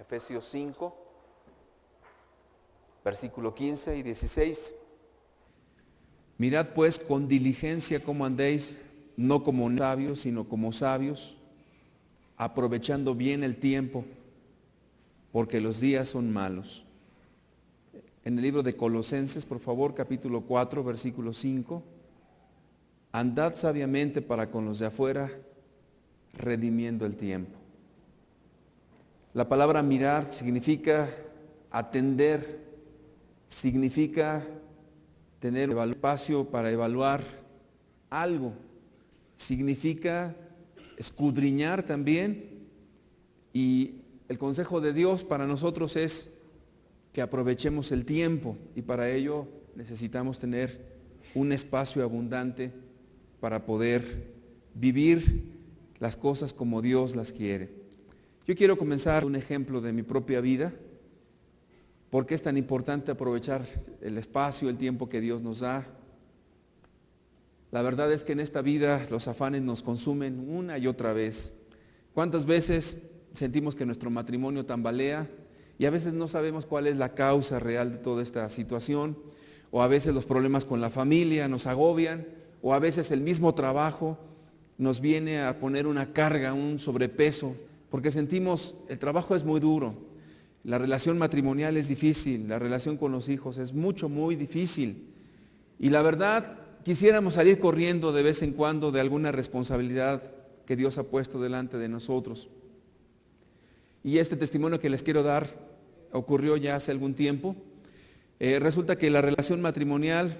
Efesios 5, versículo 15 y 16. Mirad pues con diligencia cómo andéis, no como sabios, sino como sabios, aprovechando bien el tiempo, porque los días son malos. En el libro de Colosenses, por favor, capítulo 4, versículo 5. Andad sabiamente para con los de afuera, redimiendo el tiempo. La palabra mirar significa atender, significa tener espacio para evaluar algo, significa escudriñar también, y el consejo de Dios para nosotros es que aprovechemos el tiempo, y para ello necesitamos tener un espacio abundante para poder vivir las cosas como Dios las quiere. Yo quiero comenzar un ejemplo de mi propia vida. ¿Por qué es tan importante aprovechar el espacio, el tiempo que Dios nos da? La verdad es que en esta vida los afanes nos consumen una y otra vez. ¿Cuántas veces sentimos que nuestro matrimonio tambalea y a veces no sabemos cuál es la causa real de toda esta situación? O a veces los problemas con la familia nos agobian, o a veces el mismo trabajo nos viene a poner una carga, un sobrepeso, porque sentimos el trabajo es muy duro, la relación matrimonial es difícil, la relación con los hijos es muy difícil. Y la verdad, quisiéramos salir corriendo de vez en cuando de alguna responsabilidad que Dios ha puesto delante de nosotros. Y este testimonio que les quiero dar ocurrió ya hace algún tiempo. Resulta que la relación matrimonial,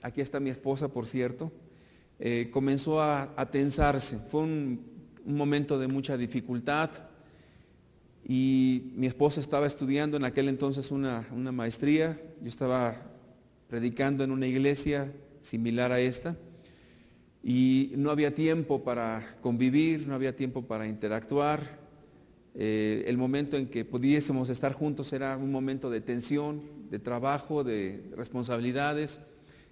aquí está mi esposa por cierto, comenzó a tensarse. Fue un momento de mucha dificultad y mi esposa estaba estudiando en aquel entonces una maestría. Yo estaba predicando en una iglesia similar a esta y no había tiempo para convivir, no había tiempo para interactuar. El momento en que pudiésemos estar juntos era un momento de tensión, de trabajo, de responsabilidades.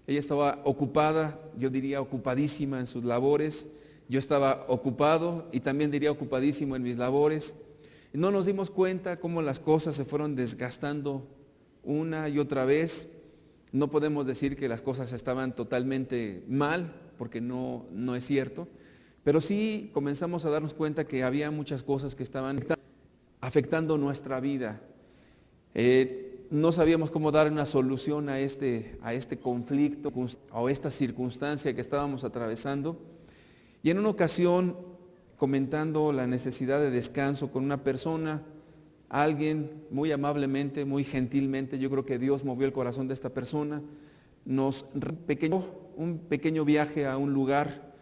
Ella estaba ocupada, yo diría ocupadísima en sus labores. Yo estaba ocupado y también diría ocupadísimo en mis labores. No nos dimos cuenta cómo las cosas se fueron desgastando una y otra vez. No podemos decir que las cosas estaban totalmente mal, porque no es cierto. Pero sí comenzamos a darnos cuenta que había muchas cosas que estaban afectando nuestra vida. No sabíamos cómo dar una solución a este conflicto o a esta circunstancia que estábamos atravesando. Y en una ocasión, comentando la necesidad de descanso con una persona, alguien muy amablemente, muy gentilmente, yo creo que Dios movió el corazón de esta persona, nos un pequeño viaje a un lugar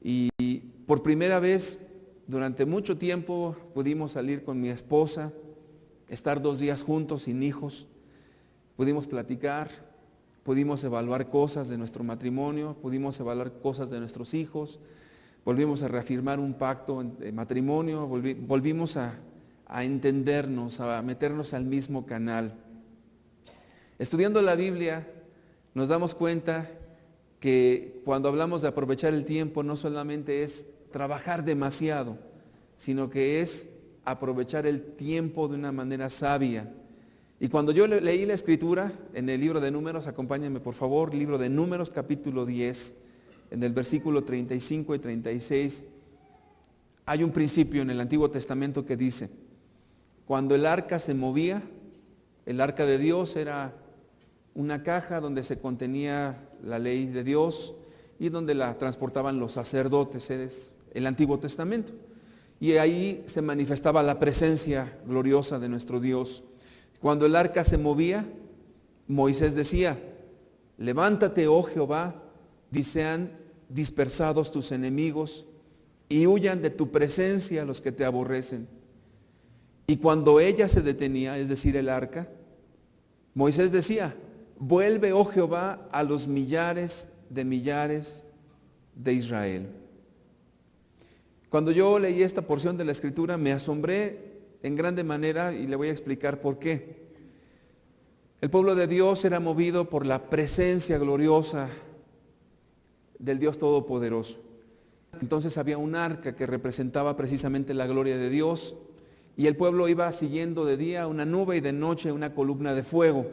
y por primera vez durante mucho tiempo pudimos salir con mi esposa, estar 2 días juntos sin hijos, pudimos platicar, pudimos evaluar cosas de nuestro matrimonio, pudimos evaluar cosas de nuestros hijos. Volvimos a reafirmar un pacto de matrimonio, volvimos a entendernos, a meternos al mismo canal. Estudiando la Biblia, nos damos cuenta que cuando hablamos de aprovechar el tiempo, no solamente es trabajar demasiado, sino que es aprovechar el tiempo de una manera sabia. Y cuando yo leí la Escritura en el libro de Números, acompáñenme por favor, libro de Números capítulo 10, en el versículo 35 y 36, hay un principio en el Antiguo Testamento que dice, cuando el arca se movía, el arca de Dios era una caja donde se contenía la ley de Dios y donde la transportaban los sacerdotes, es el Antiguo Testamento. Y ahí se manifestaba la presencia gloriosa de nuestro Dios. Cuando el arca se movía, Moisés decía, levántate, oh Jehová, y sean dispersados tus enemigos y huyan de tu presencia los que te aborrecen. Y cuando ella se detenía, es decir, el arca, Moisés decía, vuelve, oh Jehová, a los millares de Israel. Cuando yo leí esta porción de la Escritura, me asombré en grande manera y le voy a explicar por qué. El pueblo de Dios era movido por la presencia gloriosa del Dios Todopoderoso. Entonces había un arca que representaba precisamente la gloria de Dios y el pueblo iba siguiendo de día una nube y de noche una columna de fuego.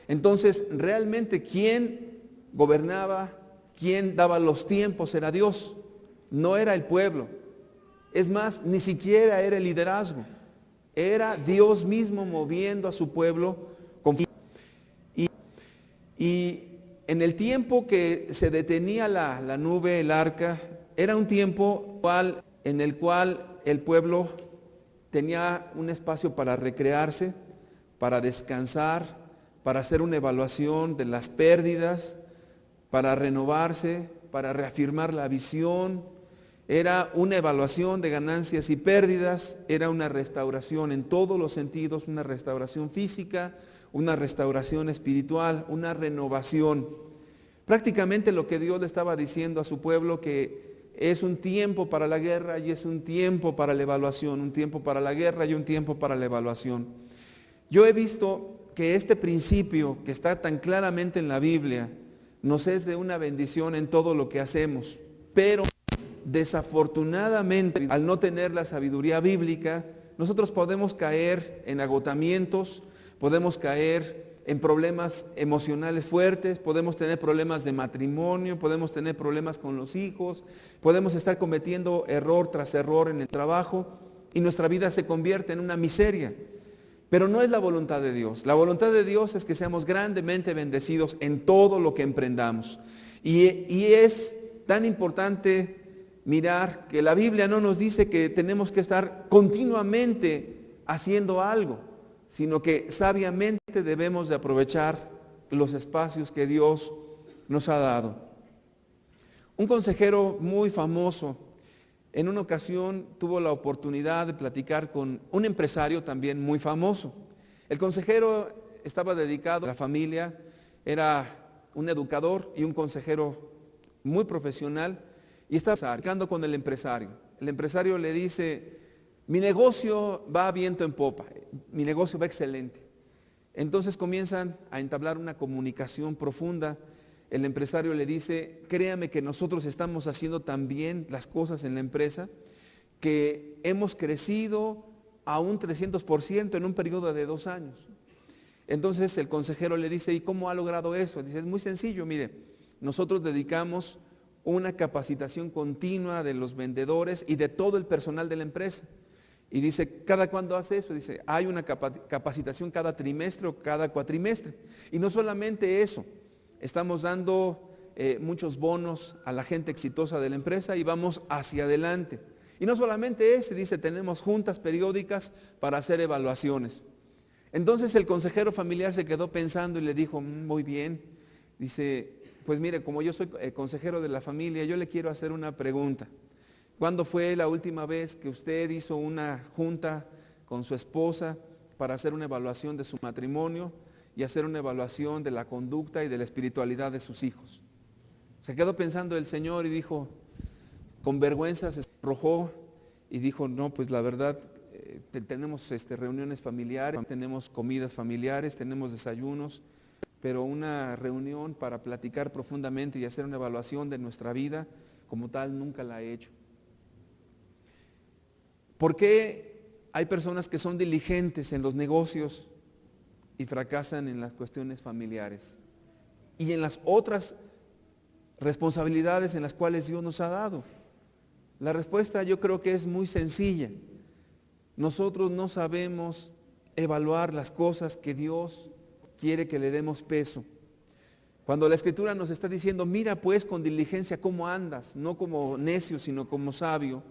Entonces, realmente, ¿quién gobernaba? ¿Quién daba los tiempos? Era Dios, no era el pueblo. Es más, ni siquiera era el liderazgo. Era Dios mismo moviendo a su pueblo con... Y en el tiempo que se detenía la nube, el arca, era un tiempo en el cual el pueblo tenía un espacio para recrearse, para descansar, para hacer una evaluación de las pérdidas, para renovarse, para reafirmar la visión. Era una evaluación de ganancias y pérdidas, era una restauración en todos los sentidos, una restauración física, una restauración espiritual, una renovación. Prácticamente lo que Dios le estaba diciendo a su pueblo, que es un tiempo para la guerra y es un tiempo para la evaluación, un tiempo para la guerra y un tiempo para la evaluación. Yo he visto que este principio que está tan claramente en la Biblia nos es de una bendición en todo lo que hacemos, pero desafortunadamente, al no tener la sabiduría bíblica, nosotros podemos caer en agotamientos, podemos caer en problemas emocionales fuertes, podemos tener problemas de matrimonio, podemos tener problemas con los hijos, podemos estar cometiendo error tras error en el trabajo y nuestra vida se convierte en una miseria. Pero no es la voluntad de Dios. La voluntad de Dios es que seamos grandemente bendecidos en todo lo que emprendamos. Y es tan importante mirar que la Biblia no nos dice que tenemos que estar continuamente haciendo algo, sino que sabiamente debemos de aprovechar los espacios que Dios nos ha dado. Un consejero muy famoso en una ocasión tuvo la oportunidad de platicar con un empresario también muy famoso. El consejero estaba dedicado a la familia, era un educador y un consejero muy profesional, y estaba platicando con el empresario. El empresario le dice: mi negocio va a viento en popa, mi negocio va excelente. Entonces comienzan a entablar una comunicación profunda. El empresario le dice: créame que nosotros estamos haciendo tan bien las cosas en la empresa que hemos crecido a un 300% en un periodo de 2 años. Entonces el consejero le dice: ¿y cómo ha logrado eso? Dice: es muy sencillo, mire, nosotros dedicamos una capacitación continua de los vendedores y de todo el personal de la empresa. Y dice: ¿cada cuándo hace eso? Dice: hay una capacitación cada trimestre o cada cuatrimestre. Y no solamente eso, estamos dando muchos bonos a la gente exitosa de la empresa y vamos hacia adelante. Y no solamente ese, dice, tenemos juntas periódicas para hacer evaluaciones. Entonces el consejero familiar se quedó pensando y le dijo: muy bien. Dice: pues mire, como yo soy consejero de la familia, yo le quiero hacer una pregunta. ¿Cuándo fue la última vez que usted hizo una junta con su esposa para hacer una evaluación de su matrimonio y hacer una evaluación de la conducta y de la espiritualidad de sus hijos? Se quedó pensando el señor y dijo, con vergüenza se arrojó y dijo: no, pues la verdad, tenemos reuniones familiares, tenemos comidas familiares, tenemos desayunos, pero una reunión para platicar profundamente y hacer una evaluación de nuestra vida como tal nunca la he hecho. ¿Por qué hay personas que son diligentes en los negocios y fracasan en las cuestiones familiares y en las otras responsabilidades en las cuales Dios nos ha dado? La respuesta yo creo que es muy sencilla. Nosotros no sabemos evaluar las cosas que Dios quiere que le demos peso. Cuando la Escritura nos está diciendo: mira pues con diligencia cómo andas, no como necio sino como sabio.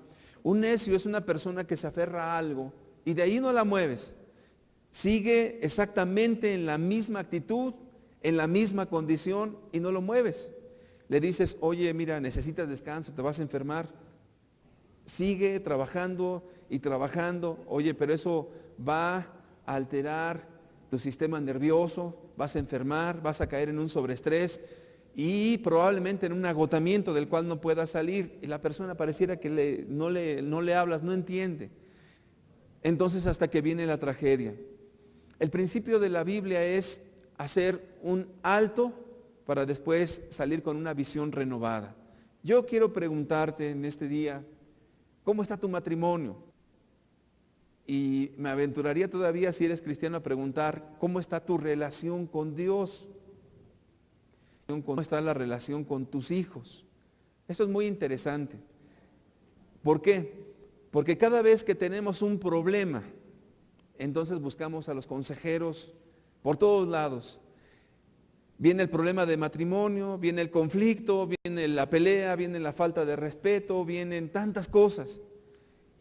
Un necio es una persona que se aferra a algo y de ahí no la mueves. Sigue exactamente en la misma actitud, en la misma condición y no lo mueves. Le dices: oye, mira, necesitas descanso, te vas a enfermar. Sigue trabajando y trabajando. Oye, pero eso va a alterar tu sistema nervioso, vas a enfermar, vas a caer en un sobreestrés y probablemente en un agotamiento del cual no puedas salir. Y la persona pareciera que no le hablas, no entiende. Entonces hasta que viene la tragedia. El principio de la Biblia es hacer un alto para después salir con una visión renovada. Yo quiero preguntarte en este día: ¿cómo está tu matrimonio? Y me aventuraría todavía, si eres cristiano, a preguntar, ¿cómo está tu relación con Dios? ¿Cómo está la relación con tus hijos? Eso es muy interesante. ¿Por qué? Porque cada vez que tenemos un problema, entonces buscamos a los consejeros por todos lados. Viene el problema de matrimonio, viene el conflicto, viene la pelea, viene la falta de respeto, vienen tantas cosas.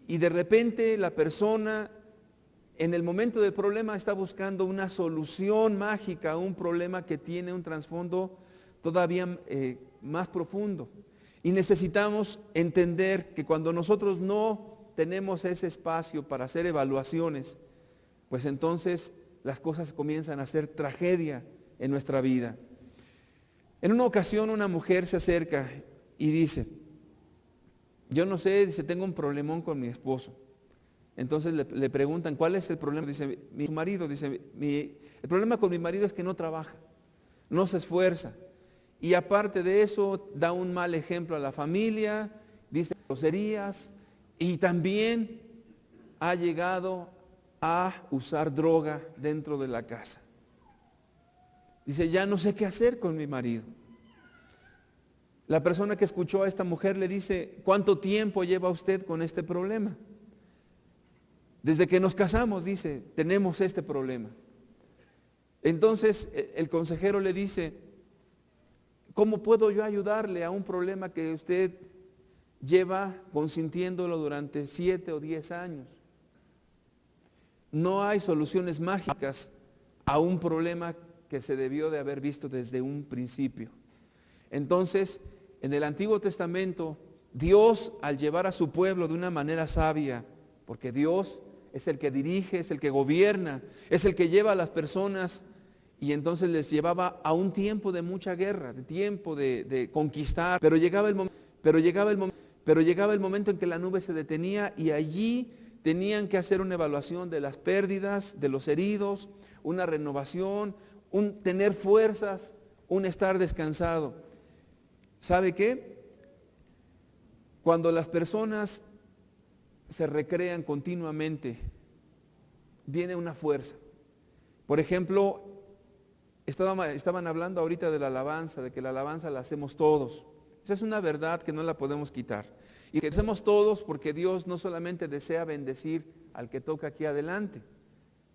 Y de repente la persona en el momento del problema está buscando una solución mágica a un problema que tiene un trasfondo todavía más profundo. Y necesitamos entender que cuando nosotros no tenemos ese espacio para hacer evaluaciones, pues entonces las cosas comienzan a ser tragedia en nuestra vida. En una ocasión una mujer se acerca y dice, yo no sé, dice, tengo un problemón con mi esposo. Entonces le preguntan, ¿cuál es el problema? Dice, mi marido, dice, el problema con mi marido es que no trabaja, no se esfuerza. Y aparte de eso, da un mal ejemplo a la familia, dice groserías y también ha llegado a usar droga dentro de la casa. Dice, ya no sé qué hacer con mi marido. La persona que escuchó a esta mujer le dice, ¿cuánto tiempo lleva usted con este problema? Desde que nos casamos, dice, tenemos este problema. Entonces el consejero le dice, ¿cómo puedo yo ayudarle a un problema que usted lleva consintiéndolo durante 7 o 10 años? No hay soluciones mágicas a un problema que se debió de haber visto desde un principio. Entonces, en el Antiguo Testamento, Dios, al llevar a su pueblo de una manera sabia, porque Dios es el que dirige, es el que gobierna, es el que lleva a las personas, y entonces les llevaba a un tiempo de mucha guerra, de tiempo de conquistar, pero llegaba el momento en que la nube se detenía y allí tenían que hacer una evaluación de las pérdidas, de los heridos, una renovación, un tener fuerzas, un estar descansado. ¿Sabe qué? Cuando las personas se recrean continuamente, viene una fuerza. Por ejemplo, estaban hablando ahorita de la alabanza, de que la alabanza la hacemos todos. Esa es una verdad que no la podemos quitar. Y que hacemos todos porque Dios no solamente desea bendecir al que toca aquí adelante,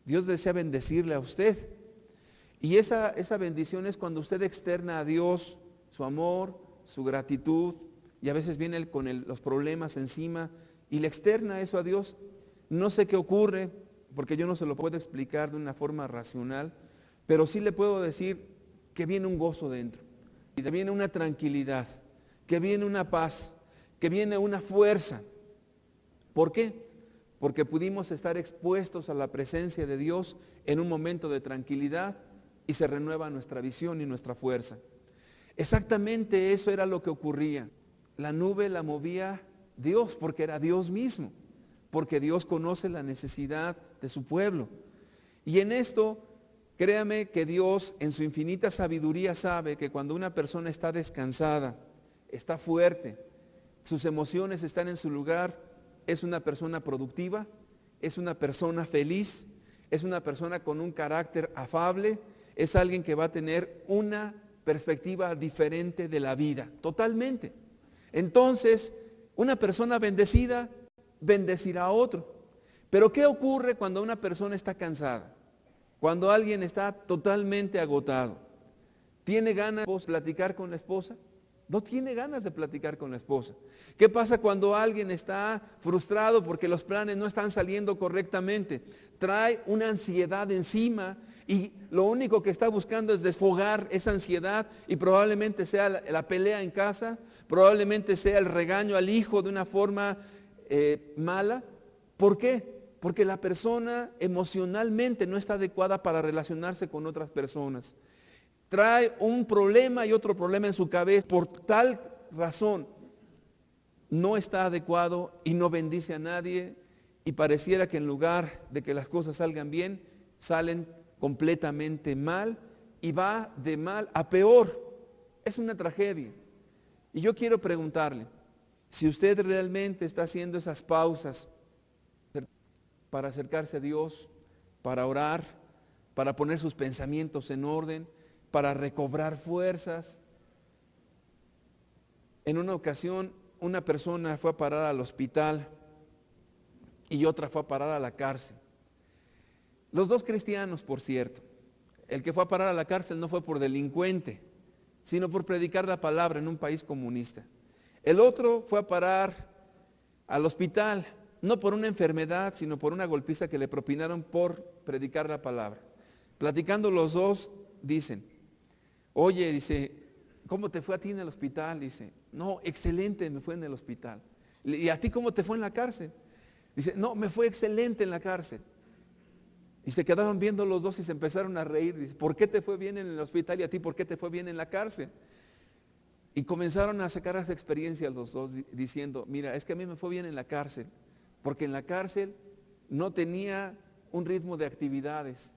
Dios desea bendecirle a usted. Y esa bendición es cuando usted externa a Dios su amor, su gratitud, y a veces viene con los problemas encima y le externa eso a Dios. No sé qué ocurre, porque yo no se lo puedo explicar de una forma racional, pero sí le puedo decir que viene un gozo dentro, y que viene una tranquilidad, que viene una paz, que viene una fuerza. ¿Por qué? Porque pudimos estar expuestos a la presencia de Dios en un momento de tranquilidad y se renueva nuestra visión y nuestra fuerza. Exactamente eso era lo que ocurría. La nube la movía Dios porque era Dios mismo, porque Dios conoce la necesidad de su pueblo. Y en esto, créame que Dios en su infinita sabiduría sabe que cuando una persona está descansada, está fuerte, sus emociones están en su lugar, es una persona productiva, es una persona feliz, es una persona con un carácter afable, es alguien que va a tener una perspectiva diferente de la vida, totalmente. Entonces, una persona bendecida bendecirá a otro. Pero ¿qué ocurre cuando una persona está cansada? Cuando alguien está totalmente agotado. ¿Tiene ganas de platicar con la esposa? No tiene ganas de platicar con la esposa. ¿Qué pasa cuando alguien está frustrado porque los planes no están saliendo correctamente? Trae una ansiedad encima y lo único que está buscando es desfogar esa ansiedad, y probablemente sea la pelea en casa, probablemente sea el regaño al hijo de una forma mala. ¿Por qué? Porque la persona emocionalmente no está adecuada para relacionarse con otras personas. Trae un problema y otro problema en su cabeza. Por tal razón no está adecuado y no bendice a nadie, y pareciera que en lugar de que las cosas salgan bien, salen completamente mal, y va de mal a peor. Es una tragedia. Y yo quiero preguntarle, si usted realmente está haciendo esas pausas para acercarse a Dios, para orar, para poner sus pensamientos en orden, para recobrar fuerzas. En una ocasión, una persona fue a parar al hospital y otra fue a parar a la cárcel. Los dos cristianos, por cierto. El que fue a parar a la cárcel no fue por delincuente, sino por predicar la palabra en un país comunista. El otro fue a parar al hospital, no por una enfermedad, sino por una golpiza que le propinaron por predicar la palabra. Platicando los dos, dicen, oye, dice, ¿cómo te fue a ti en el hospital? Dice, no, excelente me fue en el hospital. ¿Y a ti cómo te fue en la cárcel? Dice, no, me fue excelente en la cárcel. Y se quedaban viendo los dos y se empezaron a reír. Dice, ¿por qué te fue bien en el hospital y a ti por qué te fue bien en la cárcel? Y comenzaron a sacar esa experiencia los dos diciendo, mira, es que a mí me fue bien en la cárcel, porque en la cárcel no tenía un ritmo de actividades.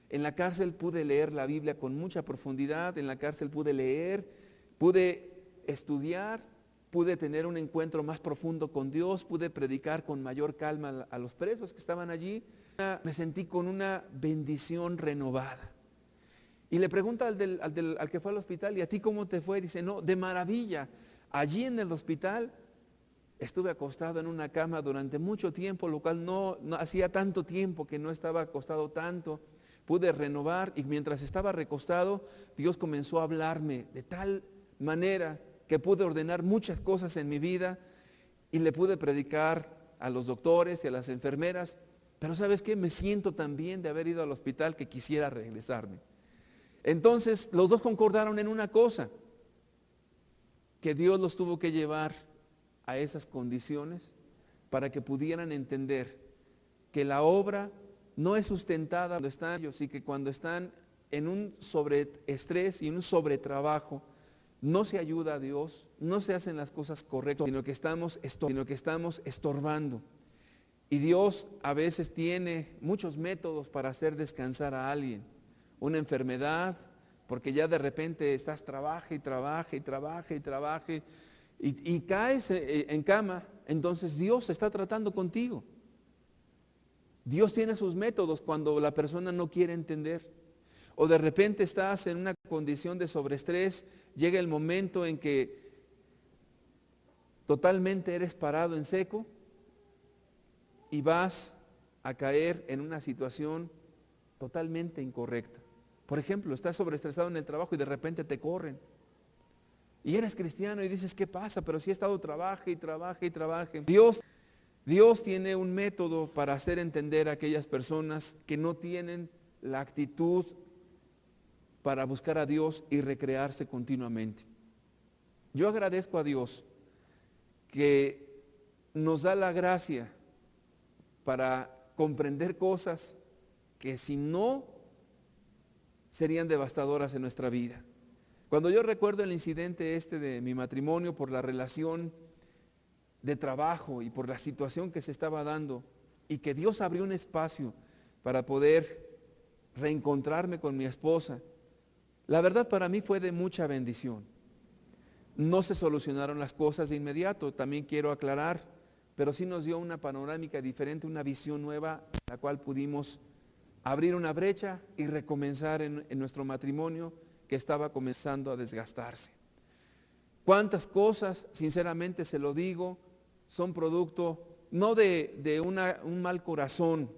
En la cárcel pude leer la Biblia con mucha profundidad, en la cárcel pude leer, pude estudiar, pude tener un encuentro más profundo con Dios, pude predicar con mayor calma a los presos que estaban allí. Me sentí con una bendición renovada. Y le pregunta al que fue al hospital, ¿y a ti cómo te fue? Dice, no, de maravilla. Allí en el hospital estuve acostado en una cama durante mucho tiempo, lo cual no hacía tanto tiempo que no estaba acostado tanto. Pude renovar y mientras estaba recostado, Dios comenzó a hablarme de tal manera que pude ordenar muchas cosas en mi vida y le pude predicar a los doctores y a las enfermeras. Pero ¿sabes qué? Me siento tan bien de haber ido al hospital que quisiera regresarme. Entonces los dos concordaron en una cosa, que Dios los tuvo que llevar a esas condiciones para que pudieran entender que la obra no es sustentada cuando están ellos y que cuando están en un sobreestrés y en un sobretrabajo no se ayuda a Dios, no se hacen las cosas correctas, sino que estamos estorbando. Y Dios a veces tiene muchos métodos para hacer descansar a alguien. Una enfermedad, porque ya de repente estás trabaje y caes en cama, entonces Dios está tratando contigo. Dios tiene sus métodos cuando la persona no quiere entender. O de repente estás en una condición de sobreestrés, llega el momento en que totalmente eres parado en seco y vas a caer en una situación totalmente incorrecta. Por ejemplo, estás sobreestresado en el trabajo y de repente te corren. Y eres cristiano y dices, ¿qué pasa? Pero si he estado trabaje. Dios tiene un método para hacer entender a aquellas personas que no tienen la actitud para buscar a Dios y recrearse continuamente. Yo agradezco a Dios que nos da la gracia para comprender cosas que si no serían devastadoras en nuestra vida. Cuando yo recuerdo el incidente de mi matrimonio por la relación de trabajo y por la situación que se estaba dando y que Dios abrió un espacio para poder reencontrarme con mi esposa, la verdad para mí fue de mucha bendición. No se solucionaron las cosas de inmediato, también quiero aclarar, pero sí nos dio una panorámica diferente, una visión nueva, la cual pudimos abrir una brecha y recomenzar en nuestro matrimonio que estaba comenzando a desgastarse. ¿Cuántas cosas, sinceramente se lo digo, son producto no de un mal corazón,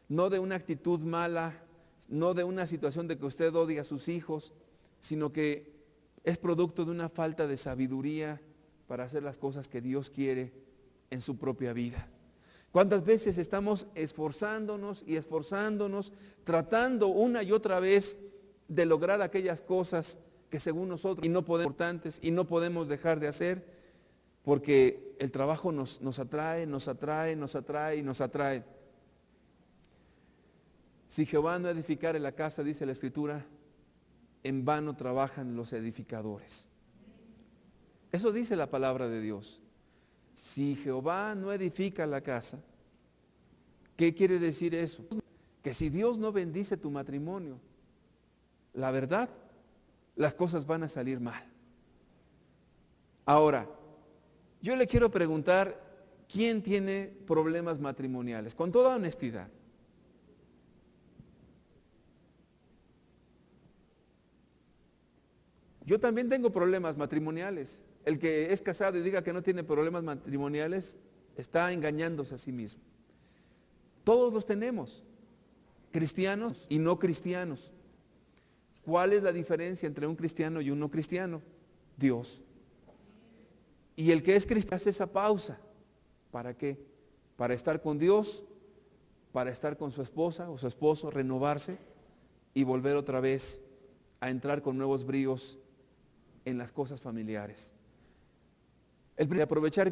no de una actitud mala, no de una situación de que usted odia a sus hijos, sino que es producto de una falta de sabiduría para hacer las cosas que Dios quiere en su propia vida? ¿Cuántas veces estamos esforzándonos, tratando una y otra vez de lograr aquellas cosas que según nosotros y no podemos importantes y no podemos dejar de hacer porque el trabajo nos atrae? Si Jehová no edificare la casa, dice la Escritura, en vano trabajan los edificadores. Eso dice la palabra de Dios. Si Jehová no edifica la casa, ¿qué quiere decir eso? Que si Dios no bendice tu matrimonio, la verdad, las cosas van a salir mal. Ahora, yo le quiero preguntar, ¿quién tiene problemas matrimoniales? Con toda honestidad. Yo también tengo problemas matrimoniales. El que es casado y diga que no tiene problemas matrimoniales está engañándose a sí mismo. Todos los tenemos, cristianos y no cristianos. ¿Cuál es la diferencia entre un cristiano y un no cristiano? Dios. Y el que es cristiano hace esa pausa. ¿Para qué? Para estar con Dios, para estar con su esposa o su esposo, renovarse y volver otra vez a entrar con nuevos bríos en las cosas familiares. El de aprovechar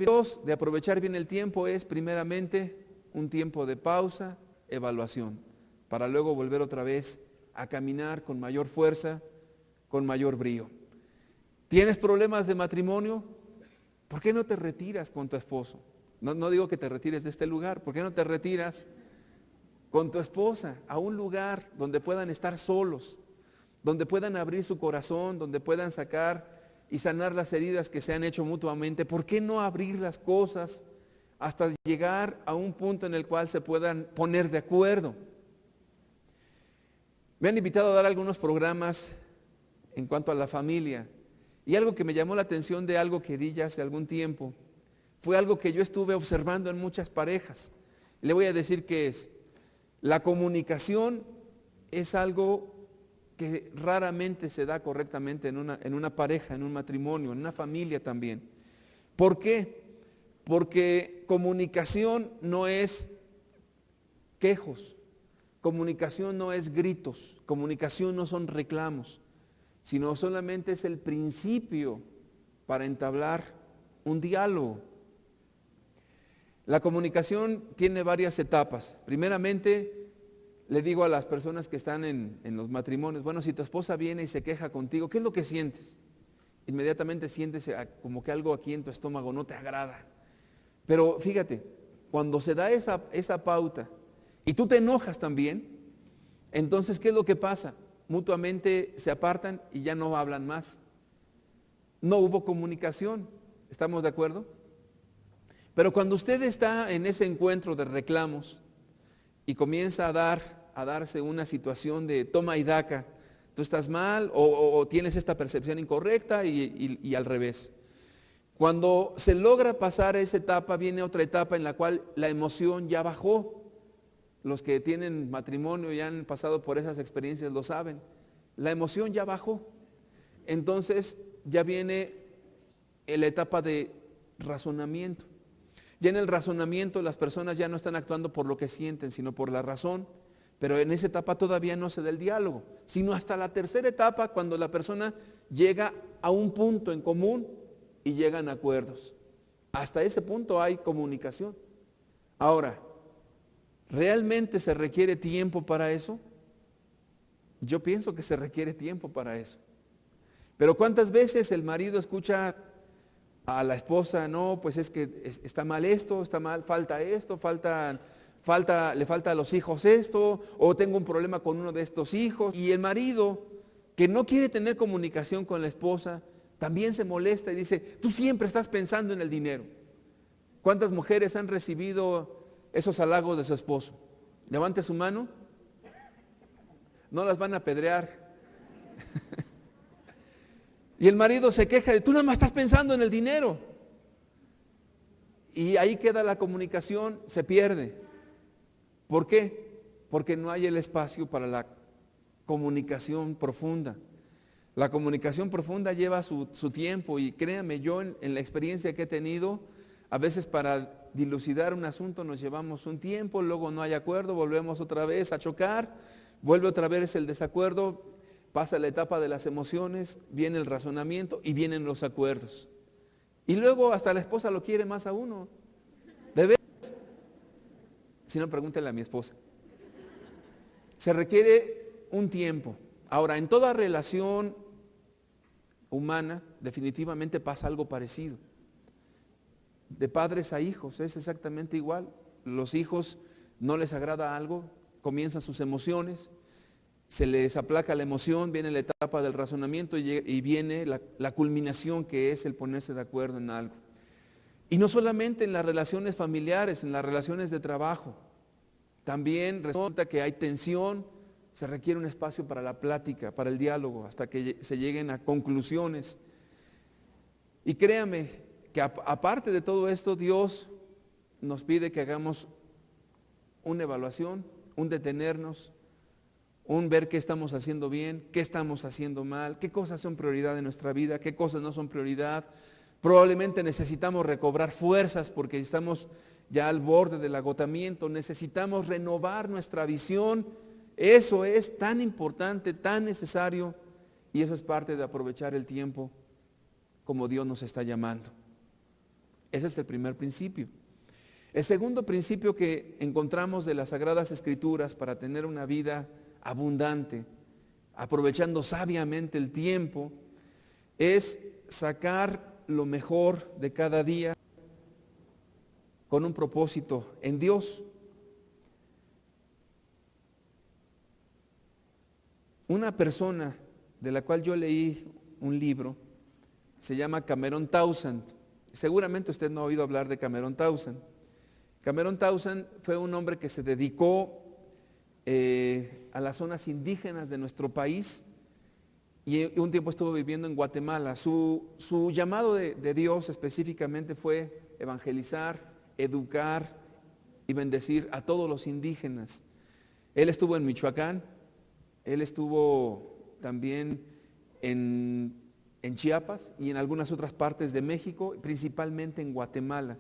bien el tiempo es primeramente un tiempo de pausa, evaluación, para luego volver otra vez a caminar con mayor fuerza, con mayor brío. ¿Tienes problemas de matrimonio? ¿Por qué no te retiras con tu esposo? No digo que te retires de este lugar, ¿por qué no te retiras con tu esposa a un lugar donde puedan estar solos, donde puedan abrir su corazón, donde puedan sacar y sanar las heridas que se han hecho mutuamente? ¿Por qué no abrir las cosas hasta llegar a un punto en el cual se puedan poner de acuerdo? Me han invitado a dar algunos programas en cuanto a la familia, y algo que me llamó la atención de algo que di ya hace algún tiempo, fue algo que yo estuve observando en muchas parejas. Le voy a decir qué es. La comunicación es algo que raramente se da correctamente en una pareja, en un matrimonio, en una familia también. ¿Por qué? Porque comunicación no es quejos, comunicación no es gritos, comunicación no son reclamos, sino solamente es el principio para entablar un diálogo. La comunicación tiene varias etapas. Primeramente, le digo a las personas que están en los matrimonios, bueno, si tu esposa viene y se queja contigo, ¿qué es lo que sientes? Inmediatamente sientes como que algo aquí en tu estómago no te agrada. Pero fíjate, cuando se da esa pauta y tú te enojas también, entonces, ¿qué es lo que pasa? Mutuamente se apartan y ya no hablan más. No hubo comunicación, ¿estamos de acuerdo? Pero cuando usted está en ese encuentro de reclamos y comienza a darse una situación de toma y daca, tú estás mal o tienes esta percepción incorrecta y al revés. Cuando se logra pasar esa etapa, viene otra etapa en la cual la emoción ya bajó. Los que tienen matrimonio y han pasado por esas experiencias lo saben. La emoción ya bajó. Entonces ya viene la etapa de razonamiento. Ya en el razonamiento las personas ya no están actuando por lo que sienten, sino por la razón. Pero en esa etapa todavía no se da el diálogo, sino hasta la tercera etapa, cuando la persona llega a un punto en común y llegan a acuerdos. Hasta ese punto hay comunicación. Ahora, ¿realmente se requiere tiempo para eso? Yo pienso que se requiere tiempo para eso. Pero ¿cuántas veces el marido escucha a la esposa? No, pues es que está mal esto, está mal, falta esto, le falta a los hijos esto, o tengo un problema con uno de estos hijos. Y el marido, que no quiere tener comunicación con la esposa, también se molesta y dice, tú siempre estás pensando en el dinero. ¿Cuántas mujeres han recibido esos halagos de su esposo? Levante su mano. No las van a apedrear. Y el marido se queja de, tú nada más estás pensando en el dinero. Y ahí queda la comunicación, se pierde. ¿Por qué? Porque no hay el espacio para la comunicación profunda. La comunicación profunda lleva su tiempo, y créame, yo en la experiencia que he tenido, a veces para dilucidar un asunto nos llevamos un tiempo, luego no hay acuerdo, volvemos otra vez a chocar, vuelve otra vez el desacuerdo, pasa la etapa de las emociones, viene el razonamiento y vienen los acuerdos. Y luego hasta la esposa lo quiere más a uno. ¿De veras? Si no, pregúntele a mi esposa. Se requiere un tiempo. Ahora, en toda relación humana, definitivamente pasa algo parecido. De padres a hijos, es exactamente igual. Los hijos no les agrada algo, comienzan sus emociones, se les aplaca la emoción, viene la etapa del razonamiento y viene la culminación, que es el ponerse de acuerdo en algo. Y no solamente en las relaciones familiares, en las relaciones de trabajo. También resulta que hay tensión, se requiere un espacio para la plática, para el diálogo, hasta que se lleguen a conclusiones. Y créame que aparte de todo esto, Dios nos pide que hagamos una evaluación, un detenernos, un ver qué estamos haciendo bien, qué estamos haciendo mal, qué cosas son prioridad en nuestra vida, qué cosas no son prioridad. Probablemente necesitamos recobrar fuerzas porque estamos ya al borde del agotamiento, necesitamos renovar nuestra visión. Eso es tan importante, tan necesario, y eso es parte de aprovechar el tiempo como Dios nos está llamando. Ese es el primer principio. El segundo principio que encontramos de las Sagradas Escrituras para tener una vida abundante, aprovechando sabiamente el tiempo, es sacar lo mejor de cada día con un propósito en Dios. Una persona de la cual yo leí un libro se llama Cameron Townsend. Seguramente usted no ha oído hablar de Cameron Townsend. Cameron Townsend fue un hombre que se dedicó a las zonas indígenas de nuestro país y un tiempo estuvo viviendo en Guatemala. Su llamado de Dios específicamente fue evangelizar, educar y bendecir a todos los indígenas. Él estuvo en Michoacán, él estuvo también en Chiapas y en algunas otras partes de México, principalmente en Guatemala.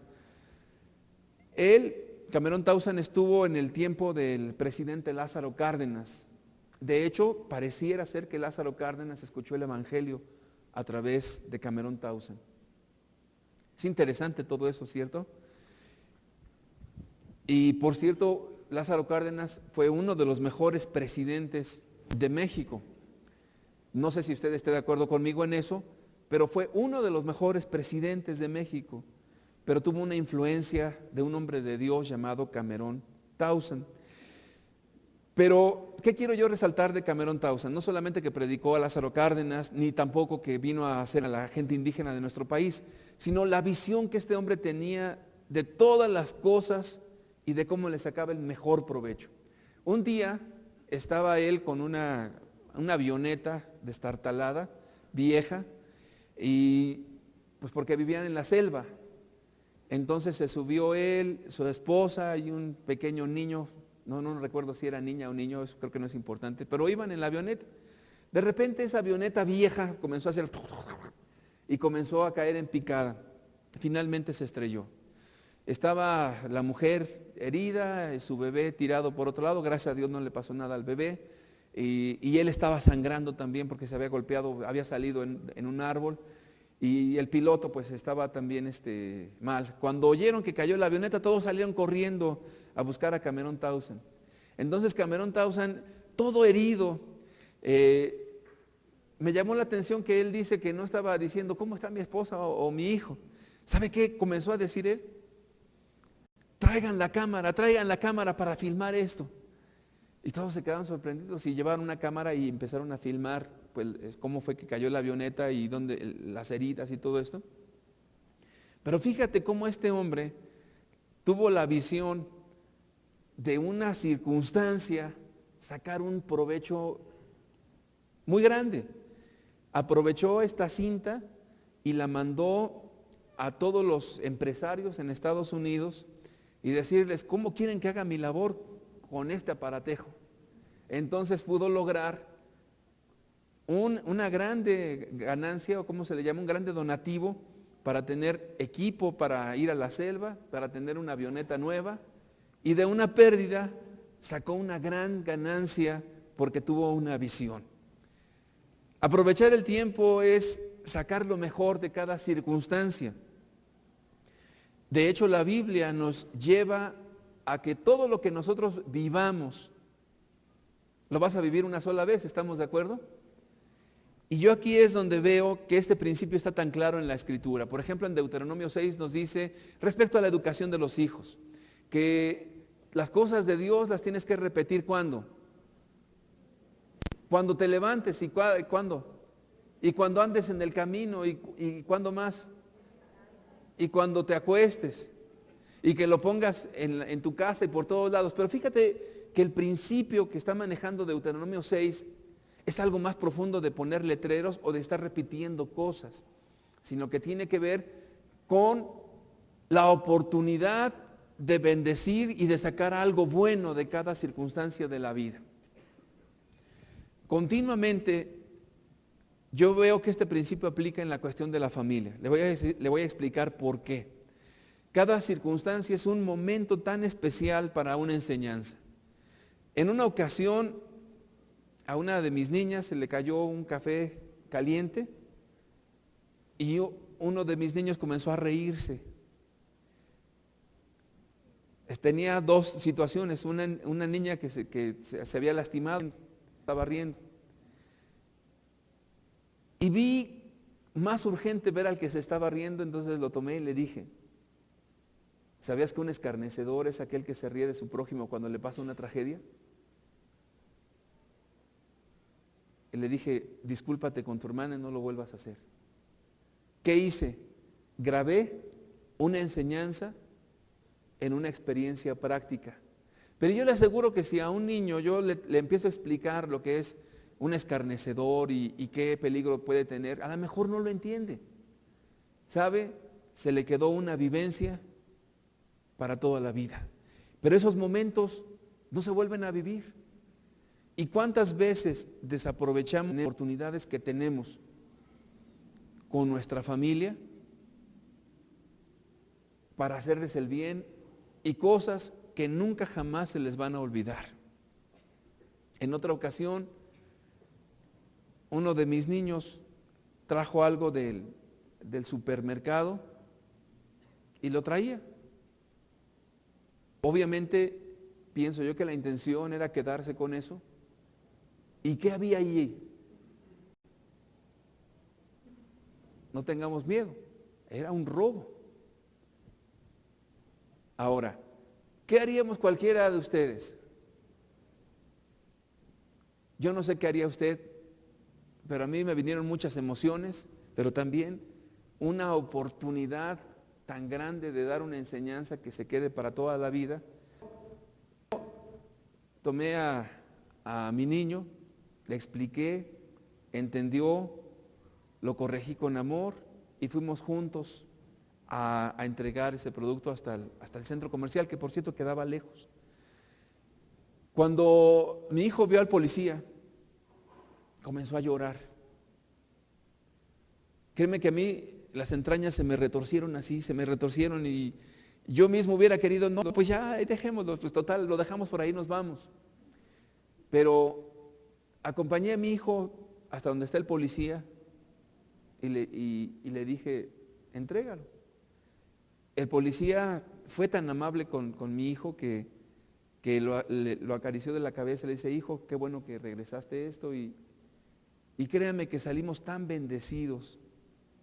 Cameron Townsend, estuvo en el tiempo del presidente Lázaro Cárdenas. De hecho, pareciera ser que Lázaro Cárdenas escuchó el evangelio a través de Cameron Townsend. Es interesante todo eso, ¿cierto? Y por cierto, Lázaro Cárdenas fue uno de los mejores presidentes de México. No sé si usted esté de acuerdo conmigo en eso, pero fue uno de los mejores presidentes de México. Pero tuvo una influencia de un hombre de Dios llamado Cameron Townsend. Pero, ¿qué quiero yo resaltar de Cameron Townsend? No solamente que predicó a Lázaro Cárdenas, ni tampoco que vino a hacer a la gente indígena de nuestro país, sino la visión que este hombre tenía de todas las cosas y de cómo le sacaba el mejor provecho. Un día estaba él con una avioneta destartalada, vieja, y pues porque vivían en la selva. Entonces se subió él, su esposa y un pequeño niño, no recuerdo si era niña o niño, eso creo que no es importante, pero iban en la avioneta. De repente esa avioneta vieja comenzó a hacer y comenzó a caer en picada. Finalmente se estrelló. Estaba la mujer herida, su bebé tirado por otro lado, gracias a Dios no le pasó nada al bebé, y él estaba sangrando también porque se había golpeado, había salido en un árbol. Y el piloto pues estaba también mal. Cuando oyeron que cayó la avioneta, todos salieron corriendo a buscar a Cameron Townsend. Entonces Cameron Townsend, todo herido, me llamó la atención que él dice que no estaba diciendo, ¿cómo está mi esposa o mi hijo? ¿Sabe qué comenzó a decir él? Traigan la cámara para filmar esto. Y todos se quedaron sorprendidos y llevaron una cámara y empezaron a filmar pues, cómo fue que cayó la avioneta y las heridas y todo esto. Pero fíjate cómo este hombre tuvo la visión de una circunstancia sacar un provecho muy grande. Aprovechó esta cinta y la mandó a todos los empresarios en Estados Unidos y decirles, ¿cómo quieren que haga mi labor con este aparatejo? Entonces pudo lograr una grande ganancia, o como se le llama, un grande donativo para tener equipo para ir a la selva, para tener una avioneta nueva, y de una pérdida sacó una gran ganancia porque tuvo una visión. Aprovechar el tiempo es sacar lo mejor de cada circunstancia. De hecho, la Biblia nos lleva a que todo lo que nosotros vivamos, lo vas a vivir una sola vez, ¿estamos de acuerdo? Y yo aquí es donde veo que este principio está tan claro en la Escritura. Por ejemplo, en Deuteronomio 6 nos dice, respecto a la educación de los hijos, que las cosas de Dios las tienes que repetir ¿cuándo? Cuando te levantes y ¿cuándo? Y cuando andes en el camino y ¿cuándo más? y cuando te acuestes, y que lo pongas en tu casa y por todos lados. Pero fíjate que el principio que está manejando Deuteronomio 6 es algo más profundo de poner letreros o de estar repitiendo cosas, sino que tiene que ver con la oportunidad de bendecir y de sacar algo bueno de cada circunstancia de la vida. Continuamente yo veo que este principio aplica en la cuestión de la familia. Le voy a explicar por qué. Cada circunstancia es un momento tan especial para una enseñanza. En una ocasión, a una de mis niñas se le cayó un café caliente y uno de mis niños comenzó a reírse. Tenía dos situaciones, una niña que se había lastimado, estaba riendo. Y vi más urgente ver al que se estaba riendo, entonces lo tomé y le dije, ¿sabías que un escarnecedor es aquel que se ríe de su prójimo cuando le pasa una tragedia? Y le dije, discúlpate con tu hermana y no lo vuelvas a hacer. ¿Qué hice? Grabé una enseñanza en una experiencia práctica. Pero yo le aseguro que si a un niño yo le empiezo a explicar lo que es un escarnecedor y qué peligro puede tener, a lo mejor no lo entiende. ¿Sabe? Se le quedó una vivencia para toda la vida. Pero esos momentos no se vuelven a vivir. ¿Y cuántas veces desaprovechamos oportunidades que tenemos con nuestra familia para hacerles el bien y cosas que nunca jamás se les van a olvidar? En otra ocasión, uno de mis niños trajo algo del supermercado y lo traía. Obviamente, pienso yo que la intención era quedarse con eso. ¿Y qué había allí? No tengamos miedo, era un robo. Ahora, ¿qué haríamos cualquiera de ustedes? Yo no sé qué haría usted, pero a mí me vinieron muchas emociones, pero también una oportunidad tan grande de dar una enseñanza que se quede para toda la vida. Tomé a mi niño, le expliqué, entendió, lo corregí con amor y fuimos juntos a entregar ese producto hasta el centro comercial, que por cierto quedaba lejos. Cuando mi hijo vio al policía, comenzó a llorar. Créeme que a mí las entrañas se me retorcieron así, y yo mismo hubiera querido, no, pues ya dejémoslo, pues total, lo dejamos por ahí, nos vamos. Pero acompañé a mi hijo hasta donde está el policía y le dije, entrégalo. El policía fue tan amable con mi hijo que lo acarició de la cabeza, le dice, hijo, qué bueno que regresaste esto, y créanme que salimos tan bendecidos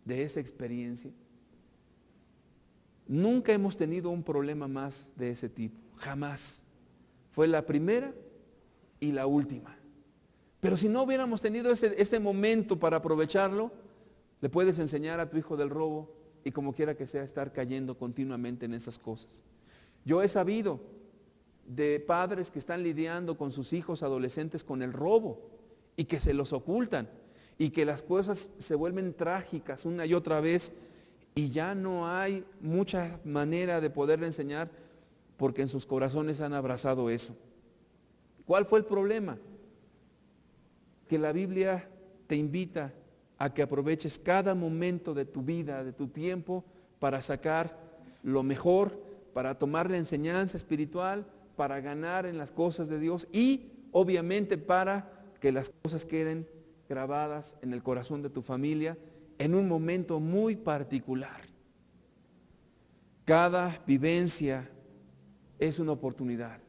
de esa experiencia. Nunca hemos tenido un problema más de ese tipo, jamás. Fue la primera y la última. Pero si no hubiéramos tenido ese momento para aprovecharlo, le puedes enseñar a tu hijo del robo y como quiera que sea estar cayendo continuamente en esas cosas. Yo he sabido de padres que están lidiando con sus hijos adolescentes con el robo y que se los ocultan y que las cosas se vuelven trágicas una y otra vez y ya no hay mucha manera de poderle enseñar porque en sus corazones han abrazado eso. ¿Cuál fue el problema? Que la Biblia te invita a que aproveches cada momento de tu vida, de tu tiempo, para sacar lo mejor, para tomar la enseñanza espiritual, para ganar en las cosas de Dios y obviamente para que las cosas queden grabadas en el corazón de tu familia en un momento muy particular. Cada vivencia es una oportunidad.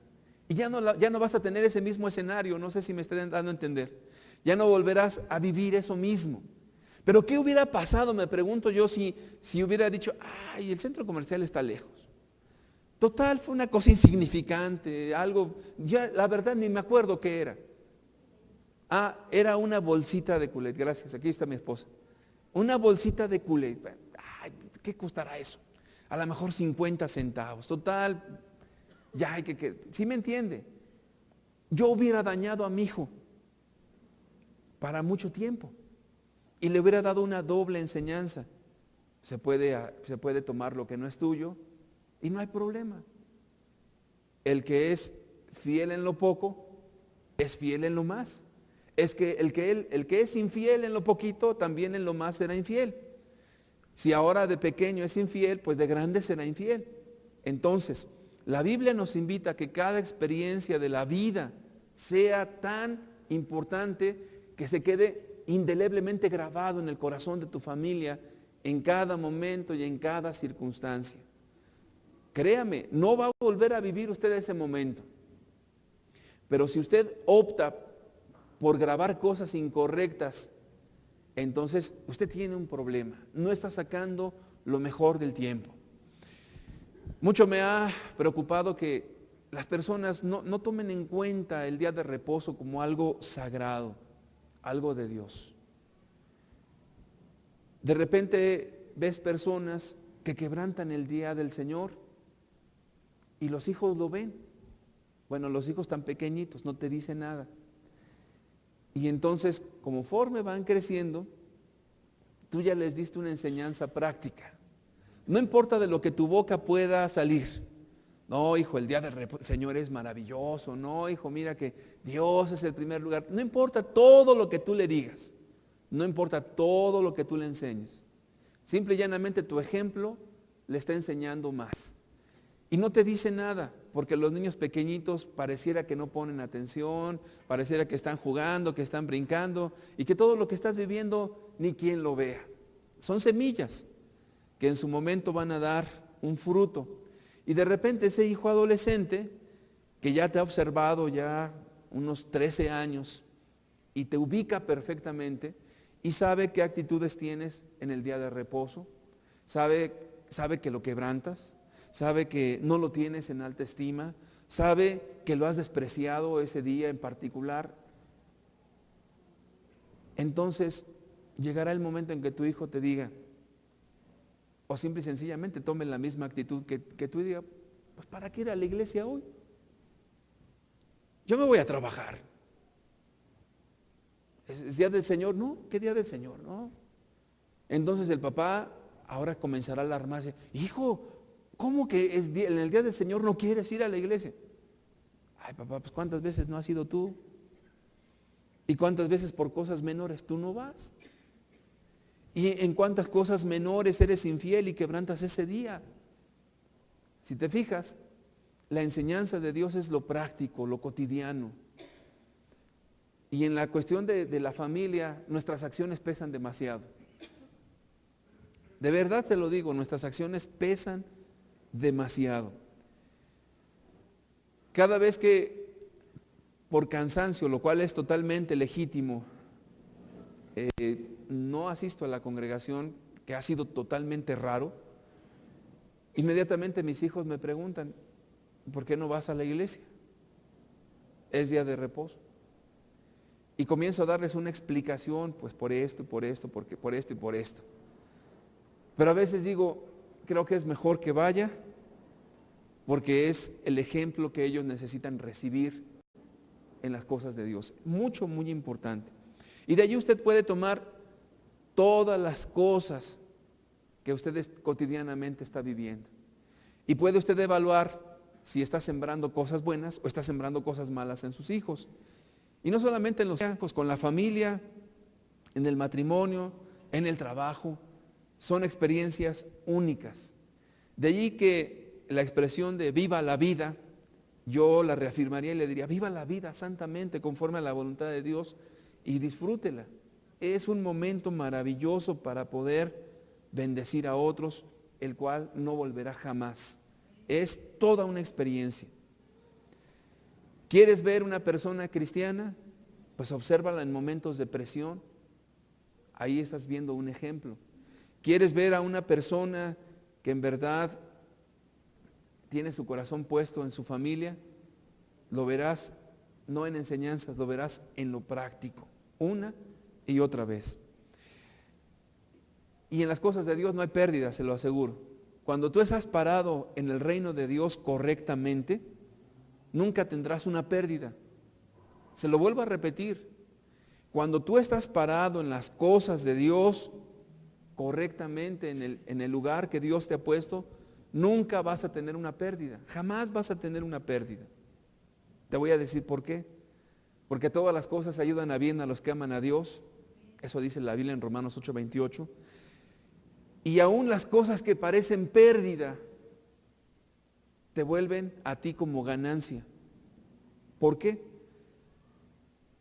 Y ya no vas a tener ese mismo escenario, no sé si me estoy dando a entender. Ya no volverás a vivir eso mismo. Pero ¿qué hubiera pasado, me pregunto yo, si hubiera dicho, ay, el centro comercial está lejos? Total, fue una cosa insignificante, algo, ya la verdad ni me acuerdo qué era. Era una bolsita de Kool-Aid, gracias, aquí está mi esposa. Una bolsita de Kool-Aid, ay, ¿qué costará eso? A lo mejor 50 centavos. Total, ya hay que ¿sí me entiende? Yo hubiera dañado a mi hijo para mucho tiempo y le hubiera dado una doble enseñanza. Se puede tomar lo que no es tuyo y no hay problema. El que es fiel en lo poco, es fiel en lo más. Es que el que es infiel en lo poquito, también en lo más será infiel. Si ahora de pequeño es infiel, pues de grande será infiel. Entonces, la Biblia nos invita a que cada experiencia de la vida sea tan importante que se quede indeleblemente grabado en el corazón de tu familia en cada momento y en cada circunstancia. Créame, no va a volver a vivir usted ese momento. Pero si usted opta por grabar cosas incorrectas, entonces usted tiene un problema. No está sacando lo mejor del tiempo. Mucho me ha preocupado que las personas no tomen en cuenta el día de reposo como algo sagrado, algo de Dios. De repente ves personas que quebrantan el día del Señor y los hijos lo ven. Bueno, los hijos tan pequeñitos, no te dicen nada. Y entonces, conforme van creciendo, tú ya les diste una enseñanza práctica. No importa de lo que tu boca pueda salir. No, hijo, el día del Señor es maravilloso. No, hijo, mira que Dios es el primer lugar. No importa todo lo que tú le digas. No importa todo lo que tú le enseñes. Simple y llanamente tu ejemplo le está enseñando más. Y no te dice nada, porque los niños pequeñitos pareciera que no ponen atención, pareciera que están jugando, que están brincando, y que todo lo que estás viviendo ni quien lo vea. Son semillas que en su momento van a dar un fruto. Y de repente ese hijo adolescente, que ya te ha observado ya unos 13 años, y te ubica perfectamente, y sabe qué actitudes tienes en el día de reposo, sabe que lo quebrantas, sabe que no lo tienes en alta estima, sabe que lo has despreciado ese día en particular. Entonces llegará el momento en que tu hijo te diga, o simple y sencillamente tome la misma actitud que tú y diga, pues ¿para qué ir a la iglesia hoy? Yo me voy a trabajar. ¿Es día del Señor? No, ¿qué día del Señor? No. Entonces el papá ahora comenzará a alarmarse, hijo, ¿cómo que en el día del Señor no quieres ir a la iglesia? Ay, papá, pues ¿cuántas veces no has ido tú? ¿Y cuántas veces por cosas menores tú no vas? ¿Y en cuántas cosas menores eres infiel y quebrantas ese día? Si te fijas, la enseñanza de Dios es lo práctico, lo cotidiano. Y en la cuestión de la familia, nuestras acciones pesan demasiado. De verdad te lo digo, nuestras acciones pesan demasiado. Cada vez que por cansancio, lo cual es totalmente legítimo, no asisto a la congregación, que ha sido totalmente raro, inmediatamente mis hijos me preguntan, ¿por qué no vas a la iglesia? Es día de reposo. Y comienzo a darles una explicación, pues por esto, porque por esto y por esto. Pero a veces digo, creo que es mejor que vaya, porque es el ejemplo que ellos necesitan recibir en las cosas de Dios. Mucho, muy importante. Y de allí usted puede tomar todas las cosas que usted cotidianamente está viviendo. Y puede usted evaluar si está sembrando cosas buenas o está sembrando cosas malas en sus hijos. Y no solamente en los hijos, con la familia, en el matrimonio, en el trabajo. Son experiencias únicas. De allí que la expresión de viva la vida, yo la reafirmaría y le diría, viva la vida santamente, conforme a la voluntad de Dios, y disfrútela. Es un momento maravilloso para poder bendecir a otros, el cual no volverá jamás. Es toda una experiencia. ¿Quieres ver una persona cristiana? Pues obsérvala en momentos de presión. Ahí estás viendo un ejemplo. ¿Quieres ver a una persona que en verdad tiene su corazón puesto en su familia? Lo verás no en enseñanzas, lo verás en lo práctico, una y otra vez. Y en las cosas de Dios no hay pérdida, se lo aseguro. Cuando tú estás parado en el reino de Dios correctamente, nunca tendrás una pérdida. Se lo vuelvo a repetir. Cuando tú estás parado en las cosas de Dios correctamente, en el lugar que Dios te ha puesto, nunca vas a tener una pérdida. Jamás vas a tener una pérdida. Te voy a decir por qué. Porque todas las cosas ayudan a bien a los que aman a Dios. Eso dice la Biblia en Romanos 8:28. Y aún las cosas que parecen pérdida te vuelven a ti como ganancia. ¿Por qué?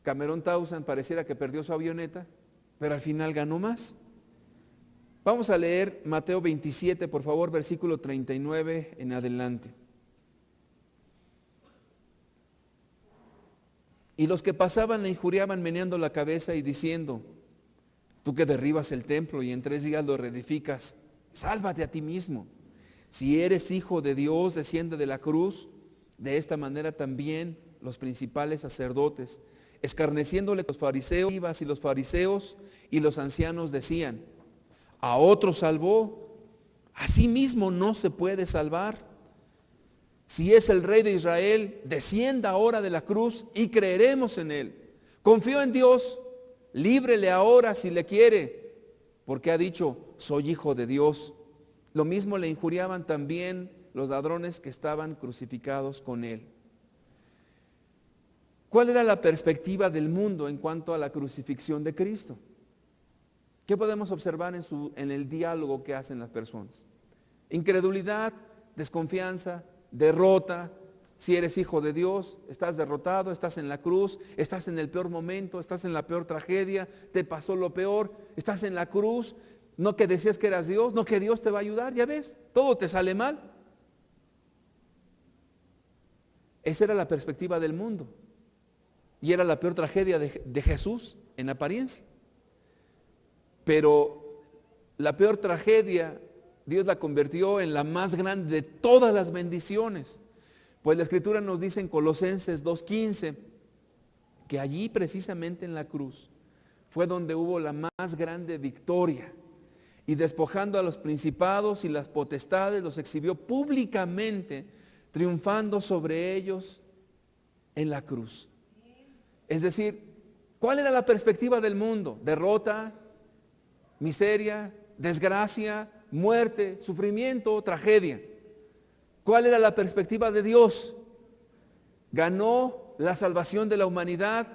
Cameron Townsend pareciera que perdió su avioneta, pero al final ganó más. Vamos a leer Mateo 27, por favor, versículo 39 en adelante. Y los que pasaban le injuriaban meneando la cabeza y diciendo: tú que derribas el templo y en 3 días lo reedificas, sálvate a ti mismo. Si eres hijo de Dios, desciende de la cruz. De esta manera también los principales sacerdotes, escarneciéndole los fariseos y los ancianos decían: a otro salvó, a sí mismo no se puede salvar. Si es el Rey de Israel, descienda ahora de la cruz y creeremos en él. Confío en Dios, líbrele ahora si le quiere, porque ha dicho: soy hijo de Dios. Lo mismo le injuriaban también los ladrones que estaban crucificados con él. ¿Cuál era la perspectiva del mundo en cuanto a la crucifixión de Cristo? ¿Qué podemos observar en el diálogo que hacen las personas? Incredulidad, desconfianza, derrota. Si eres hijo de Dios, estás derrotado, estás en la cruz, estás en el peor momento, estás en la peor tragedia, te pasó lo peor, estás en la cruz, no que decías que eras Dios, no que Dios te va a ayudar, ya ves, todo te sale mal. Esa era la perspectiva del mundo y era la peor tragedia de Jesús en apariencia. Pero la peor tragedia Dios la convirtió en la más grande de todas las bendiciones. Pues la Escritura nos dice en Colosenses 2:15 que allí precisamente en la cruz fue donde hubo la más grande victoria. Y despojando a los principados y las potestades, los exhibió públicamente, triunfando sobre ellos en la cruz. Es decir, ¿cuál era la perspectiva del mundo? Derrota, miseria, desgracia, muerte, sufrimiento, tragedia. ¿Cuál era la perspectiva de Dios? Ganó la salvación de la humanidad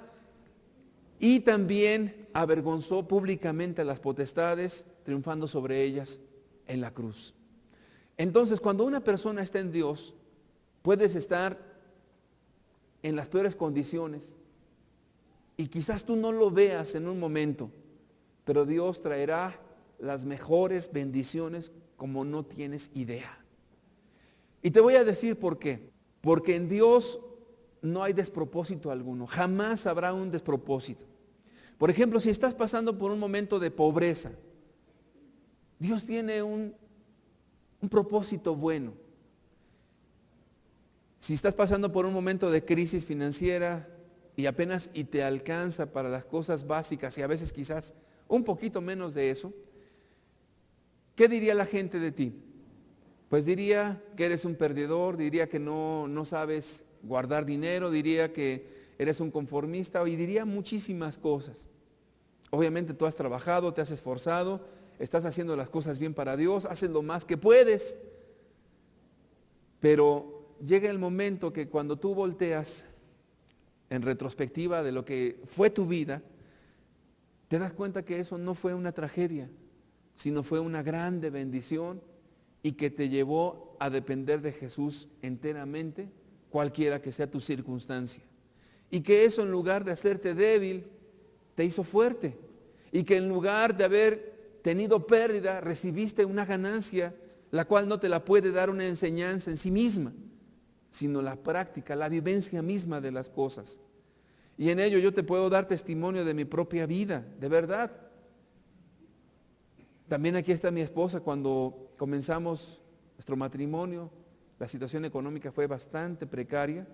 y también avergonzó públicamente a las potestades, triunfando sobre ellas en la cruz. Entonces, cuando una persona está en Dios, puedes estar en las peores condiciones y quizás tú no lo veas en un momento, pero Dios traerá las mejores bendiciones como no tienes idea. Y te voy a decir por qué. Porque en Dios no hay despropósito alguno, jamás habrá un despropósito. Por ejemplo, si estás pasando por un momento de pobreza, Dios tiene un propósito bueno. Si estás pasando por un momento de crisis financiera y apenas te alcanza para las cosas básicas y a veces quizás un poquito menos de eso, ¿qué diría la gente de ti? Pues diría que eres un perdedor, diría que no sabes guardar dinero, diría que eres un conformista y diría muchísimas cosas. Obviamente tú has trabajado, te has esforzado, estás haciendo las cosas bien para Dios, haces lo más que puedes, pero llega el momento que cuando tú volteas en retrospectiva de lo que fue tu vida, te das cuenta que eso no fue una tragedia, sino fue una grande bendición y que te llevó a depender de Jesús enteramente, cualquiera que sea tu circunstancia. Y que eso, en lugar de hacerte débil, te hizo fuerte. Y que en lugar de haber tenido pérdida, recibiste una ganancia, la cual no te la puede dar una enseñanza en sí misma, sino la práctica, la vivencia misma de las cosas. Y en ello yo te puedo dar testimonio de mi propia vida, de verdad. También aquí está mi esposa. Cuando comenzamos nuestro matrimonio, la situación económica fue bastante precaria,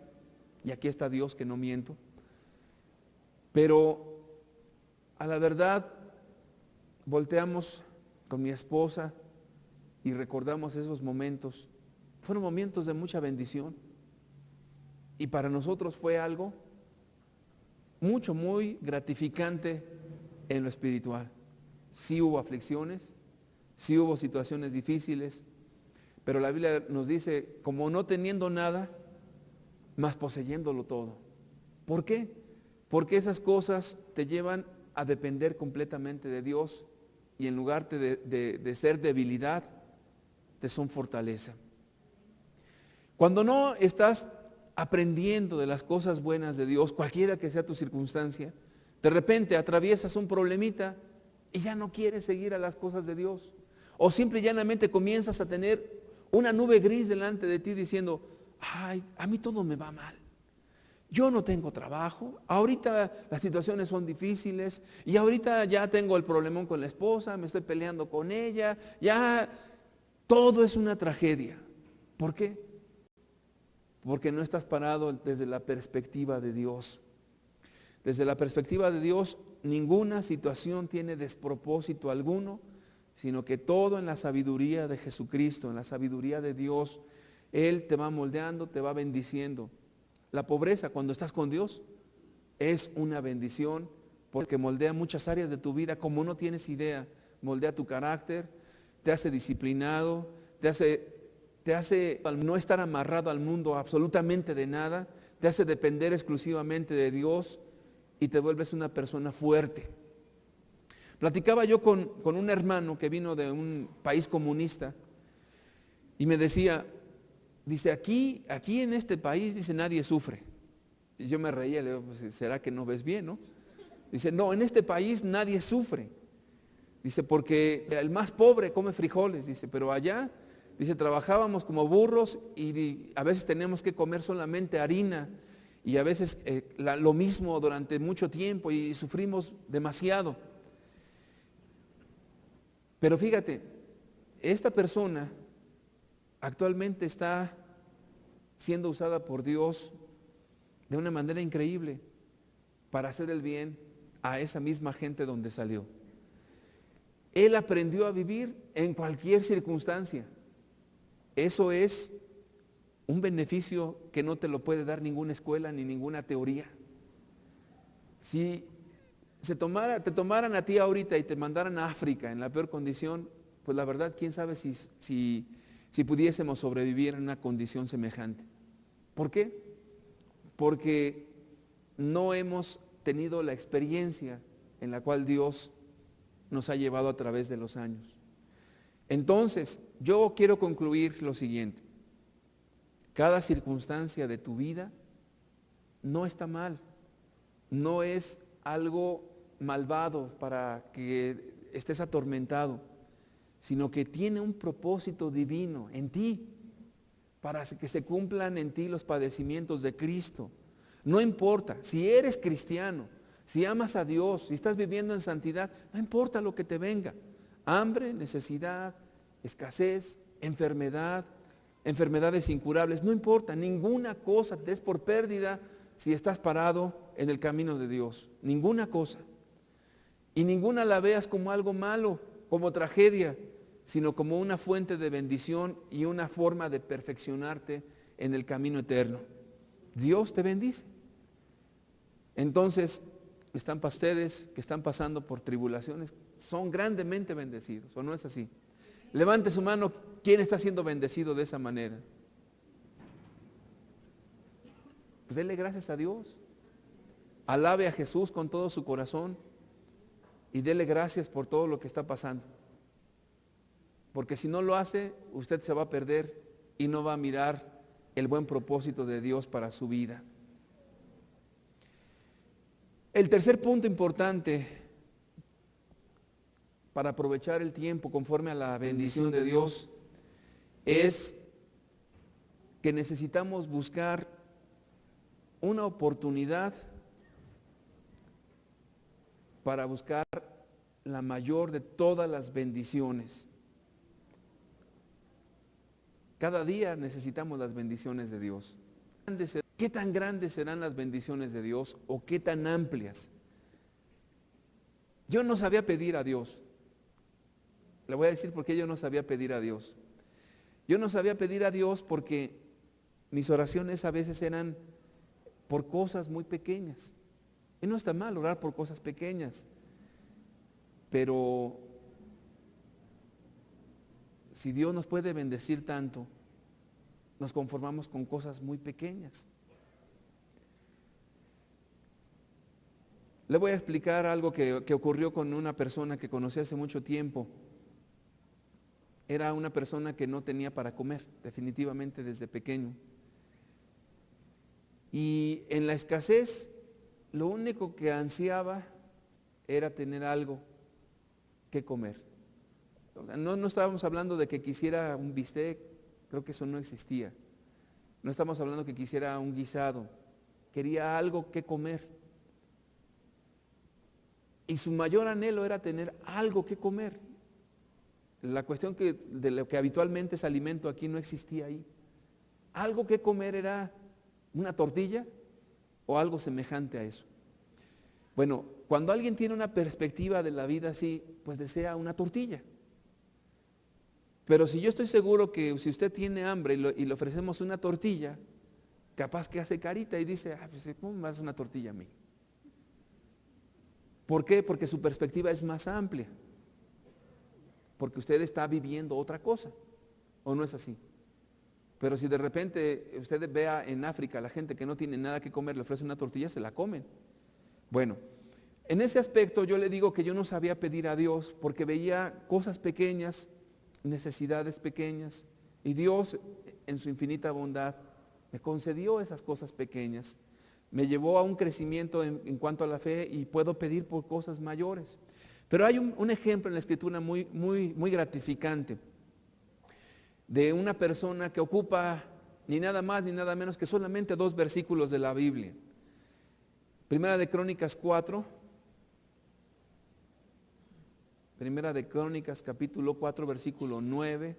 y aquí está Dios, que no miento. Pero a la verdad, volteamos con mi esposa y recordamos esos momentos, fueron momentos de mucha bendición. Y para nosotros fue algo muy gratificante en lo espiritual. Sí hubo aflicciones, sí hubo situaciones difíciles, pero la Biblia nos dice, como no teniendo nada, mas poseyéndolo todo. ¿Por qué? Porque esas cosas te llevan a depender completamente de Dios y en lugar de ser debilidad, te son fortaleza. Cuando no estás aprendiendo de las cosas buenas de Dios, cualquiera que sea tu circunstancia, de repente atraviesas un problemita y ya no quieres seguir a las cosas de Dios. O simple y llanamente comienzas a tener una nube gris delante de ti diciendo, ay, a mí todo me va mal. Yo no tengo trabajo, ahorita las situaciones son difíciles y ahorita ya tengo el problemón con la esposa, me estoy peleando con ella, ya todo es una tragedia. ¿Por qué? Porque no estás parado desde la perspectiva de Dios. Desde la perspectiva de Dios, ninguna situación tiene despropósito alguno, sino que todo en la sabiduría de Jesucristo, en la sabiduría de Dios, Él te va moldeando, te va bendiciendo. La pobreza, cuando estás con Dios, es una bendición porque moldea muchas áreas de tu vida como no tienes idea. Moldea tu carácter, te hace disciplinado, te hace al no estar amarrado al mundo absolutamente de nada, te hace depender exclusivamente de Dios y te vuelves una persona fuerte. Platicaba yo con un hermano que vino de un país comunista y me decía, dice, aquí en este país, dice, nadie sufre. Y yo me reía, le digo, pues, ¿será que no ves bien, no? Dice, no, en este país nadie sufre. Dice, porque el más pobre come frijoles, dice, pero allá, dice, trabajábamos como burros y a veces teníamos que comer solamente harina y a veces lo mismo durante mucho tiempo y sufrimos demasiado. Pero fíjate, esta persona actualmente está siendo usada por Dios de una manera increíble para hacer el bien a esa misma gente donde salió. Él aprendió a vivir en cualquier circunstancia. Eso es un beneficio que no te lo puede dar ninguna escuela ni ninguna teoría. Si te tomaran a ti ahorita y te mandaran a África en la peor condición, pues la verdad, quién sabe si pudiésemos sobrevivir en una condición semejante. ¿Por qué? Porque no hemos tenido la experiencia en la cual Dios nos ha llevado a través de los años. Entonces, yo quiero concluir lo siguiente. Cada circunstancia de tu vida no está mal, no es algo malvado para que estés atormentado, sino que tiene un propósito divino en ti, para que se cumplan en ti los padecimientos de Cristo. No importa, si eres cristiano, si amas a Dios, si estás viviendo en santidad, no importa lo que te venga. Hambre, necesidad, escasez, enfermedades incurables, no importa, ninguna cosa te des por pérdida si estás parado en el camino de Dios, ninguna cosa. Y ninguna la veas como algo malo, como tragedia, sino como una fuente de bendición y una forma de perfeccionarte en el camino eterno. Dios te bendice. Entonces, están ustedes que están pasando por tribulaciones, son grandemente bendecidos, ¿o no es así? Levante su mano, ¿quién está siendo bendecido de esa manera? Pues dele gracias a Dios. Alabe a Jesús con todo su corazón y dele gracias por todo lo que está pasando. Porque si no lo hace, usted se va a perder y no va a mirar el buen propósito de Dios para su vida. El tercer punto importante para aprovechar el tiempo conforme a la bendición de Dios es que necesitamos buscar una oportunidad para buscar la mayor de todas las bendiciones. Cada día necesitamos las bendiciones de Dios. ¿Qué tan grandes serán las bendiciones de Dios o qué tan amplias? Yo no sabía pedir a Dios. Le voy a decir por qué yo no sabía pedir a Dios. Yo no sabía pedir a Dios porque mis oraciones a veces eran por cosas muy pequeñas. Y no está mal orar por cosas pequeñas, pero si Dios nos puede bendecir tanto, nos conformamos con cosas muy pequeñas. Le voy a explicar algo que ocurrió con una persona que conocí hace mucho tiempo. Era una persona que no tenía para comer, definitivamente desde pequeño. Y en la escasez, lo único que ansiaba era tener algo que comer. O sea, no estábamos hablando de que quisiera un bistec, creo que eso no existía. No estamos hablando que quisiera un guisado, quería algo que comer. Y su mayor anhelo era tener algo que comer. La cuestión de lo que habitualmente es alimento aquí no existía ahí. Algo que comer era una tortilla o algo semejante a eso. Bueno, cuando alguien tiene una perspectiva de la vida así, pues desea una tortilla. Pero si yo estoy seguro que si usted tiene hambre y le ofrecemos una tortilla, capaz que hace carita y dice, pues ¿cómo me das una tortilla a mí? ¿Por qué? Porque su perspectiva es más amplia. Porque usted está viviendo otra cosa, ¿o no es así? Pero si de repente usted vea en África a la gente que no tiene nada que comer, le ofrece una tortilla, se la comen. Bueno, en ese aspecto yo le digo que yo no sabía pedir a Dios porque veía cosas pequeñas, necesidades pequeñas, y Dios en su infinita bondad me concedió esas cosas pequeñas, me llevó a un crecimiento en cuanto a la fe y puedo pedir por cosas mayores. Pero hay un ejemplo en la Escritura muy gratificante de una persona que ocupa ni nada más ni nada menos que solamente 2 versículos de la Biblia. Primera de Crónicas 4, Primera de Crónicas capítulo 4 versículo 9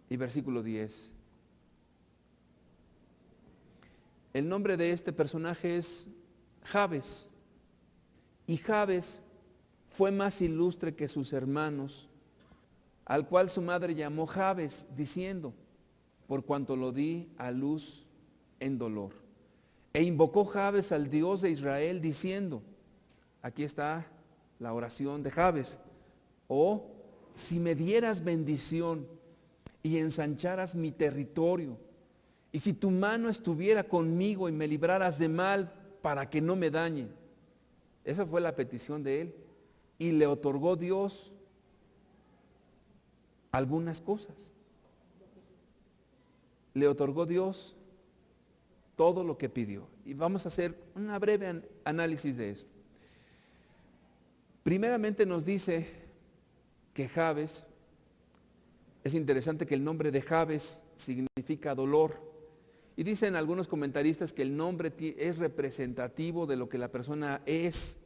y versículo 10. El nombre de este personaje es Jabes, y Jabes fue más ilustre que sus hermanos, al cual su madre llamó Jabes, diciendo, por cuanto lo di a luz en dolor. E invocó Jabes al Dios de Israel, diciendo, aquí está la oración de Jabes, si me dieras bendición y ensancharas mi territorio, y si tu mano estuviera conmigo y me libraras de mal para que no me dañe. Esa fue la petición de él. Y le otorgó Dios algunas cosas. Le otorgó Dios todo lo que pidió. Y vamos a hacer una breve análisis de esto. Primeramente nos dice que Jabes, es interesante que el nombre de Jabes significa dolor. Y dicen algunos comentaristas que el nombre es representativo de lo que la persona es.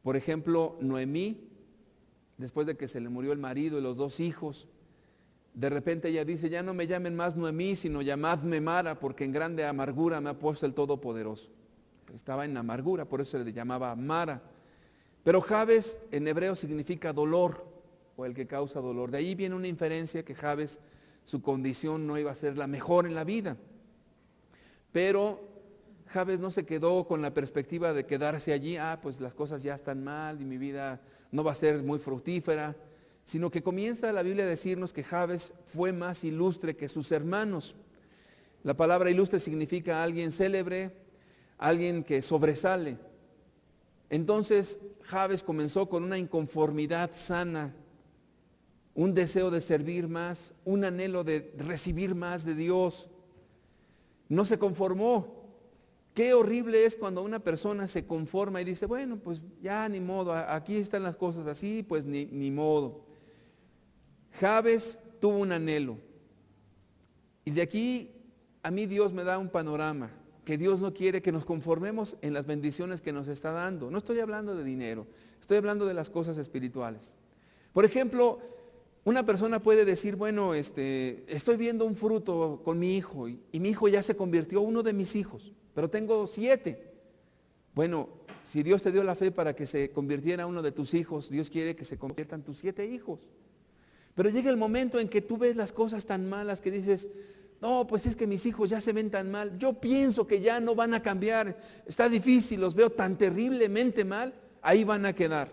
Por ejemplo, Noemí, después de que se le murió el marido y los 2 hijos, de repente ella dice, ya no me llamen más Noemí, sino llamadme Mara, porque en grande amargura me ha puesto el Todopoderoso. Estaba en amargura, por eso se le llamaba Mara. Pero Jabes en hebreo significa dolor, o el que causa dolor. De ahí viene una inferencia que Jabes, su condición no iba a ser la mejor en la vida. Pero Jabes no se quedó con la perspectiva de quedarse allí, pues las cosas ya están mal y mi vida no va a ser muy fructífera, sino que comienza la Biblia a decirnos que Jabes fue más ilustre que sus hermanos. La palabra ilustre significa alguien célebre, alguien que sobresale. Entonces Jabes comenzó con una inconformidad sana, un deseo de servir más, un anhelo de recibir más de Dios. No se conformó. Qué horrible es cuando una persona se conforma y dice, bueno, pues ya ni modo, aquí están las cosas así, pues ni modo. Jabes tuvo un anhelo. Y de aquí a mí Dios me da un panorama, que Dios no quiere que nos conformemos en las bendiciones que nos está dando. No estoy hablando de dinero, estoy hablando de las cosas espirituales. Por ejemplo, una persona puede decir, bueno, estoy viendo un fruto con mi hijo y mi hijo ya se convirtió en uno de mis hijos, pero tengo 7. Bueno, Si Dios te dio la fe para que se convirtiera uno de tus hijos, Dios quiere que se conviertan tus 7 hijos. Pero llega el momento en que tú ves las cosas tan malas que dices, no, pues es que mis hijos ya se ven tan mal, yo pienso que ya no van a cambiar, está difícil, los veo tan terriblemente mal, ahí van a quedar.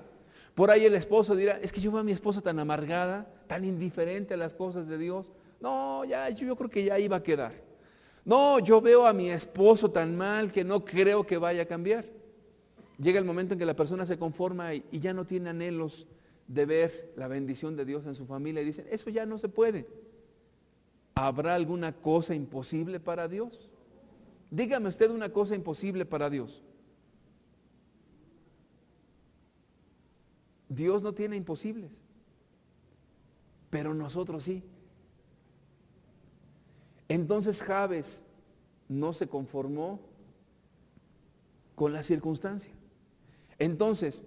Por ahí el esposo dirá, es que yo veo a mi esposa tan amargada, tan indiferente a las cosas de Dios, no, ya, yo creo que ya ahí va a quedar. No, yo veo a mi esposo tan mal que no creo que vaya a cambiar. Llega el momento en que la persona se conforma y ya no tiene anhelos de ver la bendición de Dios en su familia y dicen, eso ya no se puede. ¿Habrá alguna cosa imposible para Dios? Dígame usted una cosa imposible para Dios. Dios no tiene imposibles, pero nosotros sí. Entonces Jabes no se conformó con la circunstancia. Entonces,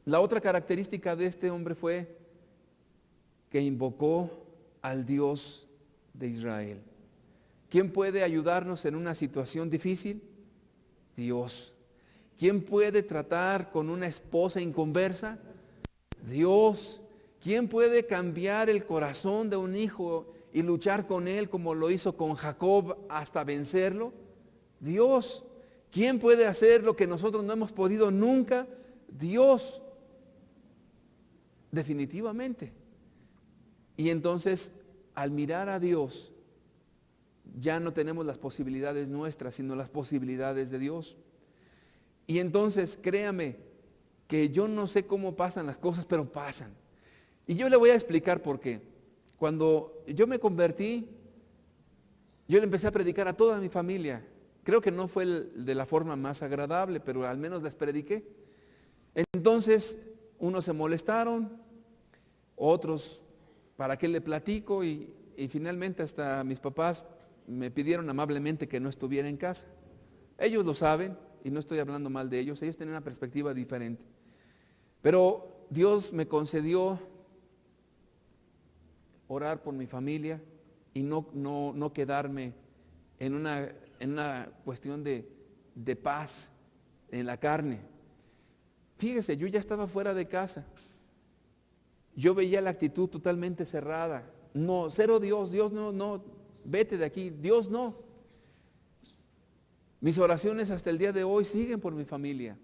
la otra característica de este hombre fue que invocó al Dios de Israel. ¿Quién puede ayudarnos en una situación difícil? Dios. ¿Quién puede tratar con una esposa inconversa? Dios. ¿Quién puede cambiar el corazón de un hijo y luchar con él como lo hizo con Jacob hasta vencerlo? Dios. ¿Quién puede hacer lo que nosotros no hemos podido nunca? Dios. Definitivamente. Y entonces, al mirar a Dios, ya no tenemos las posibilidades nuestras, sino las posibilidades de Dios. Y entonces, créame, que yo no sé cómo pasan las cosas, pero pasan. Y yo le voy a explicar por qué. Cuando yo me convertí, yo le empecé a predicar a toda mi familia. Creo que no fue de la forma más agradable, pero al menos les prediqué. Entonces, unos se molestaron, otros, ¿para qué le platico? Y finalmente hasta mis papás me pidieron amablemente que no estuviera en casa. Ellos lo saben y no estoy hablando mal de ellos, ellos tienen una perspectiva diferente. Pero Dios me concedió orar por mi familia y no quedarme en una cuestión de paz en la carne. Fíjese, yo ya estaba fuera de casa. Yo veía la actitud totalmente cerrada. No, cero Dios, Dios no, vete de aquí, Dios no. Mis oraciones hasta el día de hoy siguen por mi familia.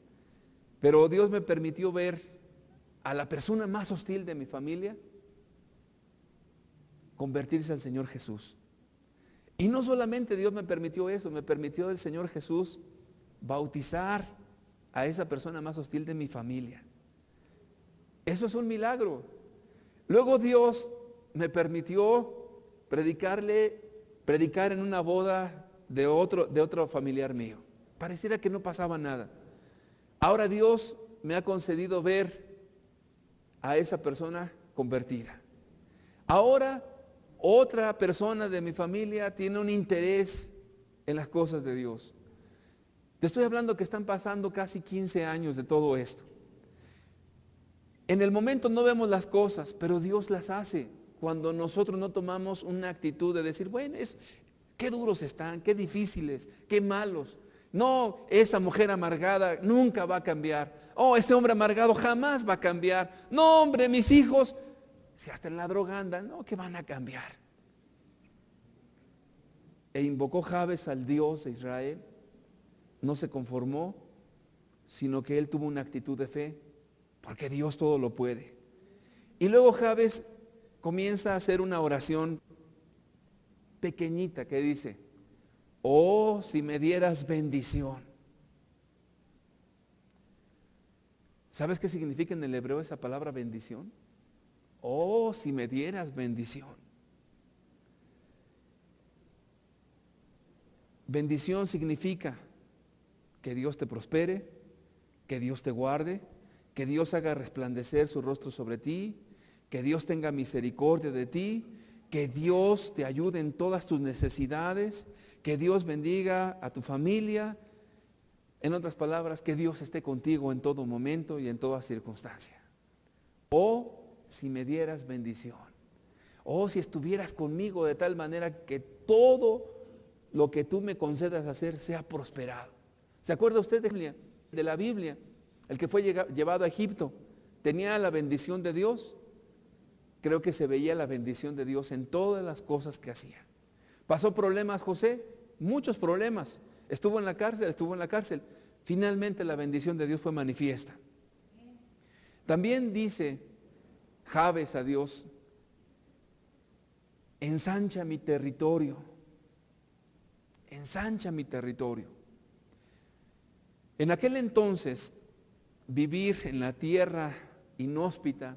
Pero Dios me permitió ver a la persona más hostil de mi familia convertirse al Señor Jesús. Y no solamente Dios me permitió eso, me permitió el Señor Jesús bautizar a esa persona más hostil de mi familia. Eso es un milagro. Luego Dios me permitió predicar en una boda de otro familiar mío. Pareciera que no pasaba nada. Ahora Dios me ha concedido ver a esa persona convertida. Ahora otra persona de mi familia tiene un interés en las cosas de Dios. Te estoy hablando que están pasando casi 15 años de todo esto. En el momento no vemos las cosas, pero Dios las hace cuando nosotros no tomamos una actitud de decir, bueno, qué duros están, qué difíciles, qué malos. No, esa mujer amargada nunca va a cambiar. Oh, ese hombre amargado jamás va a cambiar. No, hombre, mis hijos, si hasta en la droga andan, no, que van a cambiar. E invocó Jabes al Dios de Israel. No se conformó, sino que él tuvo una actitud de fe, porque Dios todo lo puede. Y luego Jabes comienza a hacer una oración pequeñita que dice, oh, si me dieras bendición. ¿Sabes qué significa en el hebreo esa palabra bendición? Oh, si me dieras bendición. Bendición significa que Dios te prospere, que Dios te guarde, que Dios haga resplandecer su rostro sobre ti, que Dios tenga misericordia de ti, que Dios te ayude en todas tus necesidades, que Dios bendiga a tu familia. En otras palabras, que Dios esté contigo en todo momento y en toda circunstancia. Oh, si me dieras bendición. Oh, si estuvieras conmigo de tal manera que todo lo que tú me concedas hacer sea prosperado. ¿Se acuerda usted de Biblia? de la Biblia, el que fue llevado a Egipto, tenía la bendición de Dios. Creo que se veía la bendición de Dios en todas las cosas que hacía. ¿Pasó problemas José? Muchos problemas. Estuvo en la cárcel. Finalmente la bendición de Dios fue manifiesta. También dice Jabes a Dios: ensancha mi territorio. Ensancha mi territorio. En aquel entonces, vivir en la tierra inhóspita,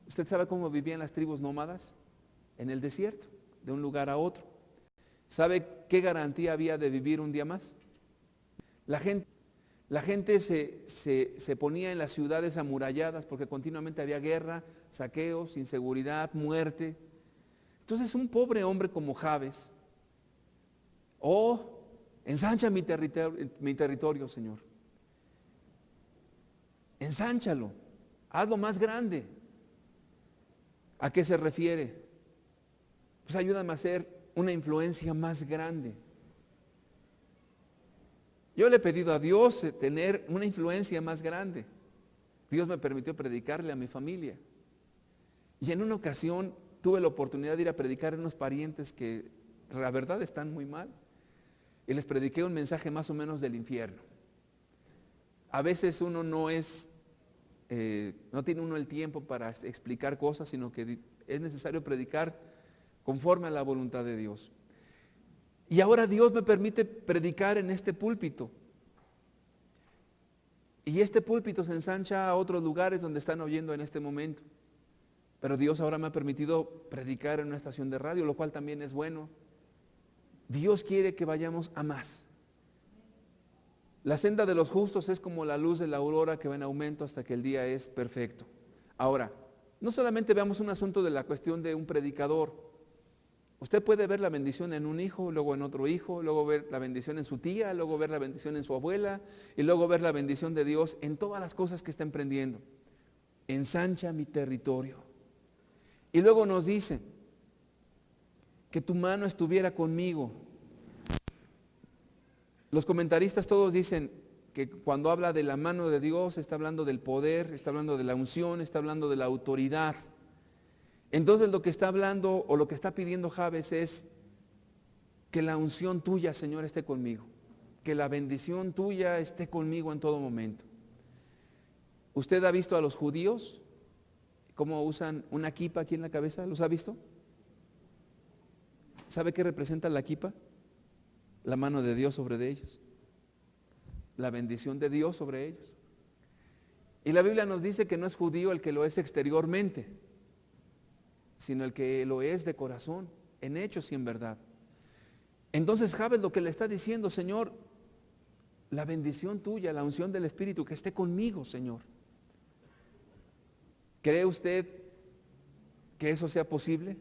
¿usted sabe cómo vivían las tribus nómadas? En el desierto, de un lugar a otro. ¿Sabe qué garantía había de vivir un día más? La gente se ponía en las ciudades amuralladas porque continuamente había guerra, saqueos, inseguridad, muerte. Entonces un pobre hombre como Jabes: oh, ensancha mi territorio, Señor. Ensánchalo, hazlo más grande. ¿A qué se refiere? Pues ayúdame a hacer una influencia más grande. Yo le he pedido a Dios tener una influencia más grande. Dios me permitió predicarle a mi familia. Y en una ocasión tuve la oportunidad de ir a predicar a unos parientes que la verdad están muy mal. Y les prediqué un mensaje más o menos del infierno. A veces uno no tiene uno el tiempo para explicar cosas, sino que es necesario predicar conforme a la voluntad de Dios. Y ahora Dios me permite predicar en este púlpito. Y este púlpito se ensancha a otros lugares donde están oyendo en este momento. Pero Dios ahora me ha permitido predicar en una estación de radio, lo cual también es bueno. Dios quiere que vayamos a más. La senda de los justos es como la luz de la aurora que va en aumento hasta que el día es perfecto. Ahora, no solamente veamos un asunto de la cuestión de un predicador. Usted puede ver la bendición en un hijo, luego en otro hijo, luego ver la bendición en su tía, luego ver la bendición en su abuela y luego ver la bendición de Dios en todas las cosas que está emprendiendo. Ensancha mi territorio. Y luego nos dice: que tu mano estuviera conmigo. Los comentaristas todos dicen que cuando habla de la mano de Dios está hablando del poder, está hablando de la unción, está hablando de la autoridad. Entonces lo que está hablando o lo que está pidiendo Jabes es que la unción tuya, Señor, esté conmigo, que la bendición tuya esté conmigo en todo momento. ¿Usted ha visto a los judíos cómo usan una kipa aquí en la cabeza? ¿Los ha visto? ¿Sabe qué representa la kipa? La mano de Dios sobre ellos, la bendición de Dios sobre ellos. Y la Biblia nos dice que no es judío el que lo es exteriormente, sino el que lo es de corazón, en hechos y en verdad. Entonces Jabes lo que le está diciendo: Señor, la bendición tuya, la unción del Espíritu, que esté conmigo, Señor. ¿Cree usted que eso sea posible?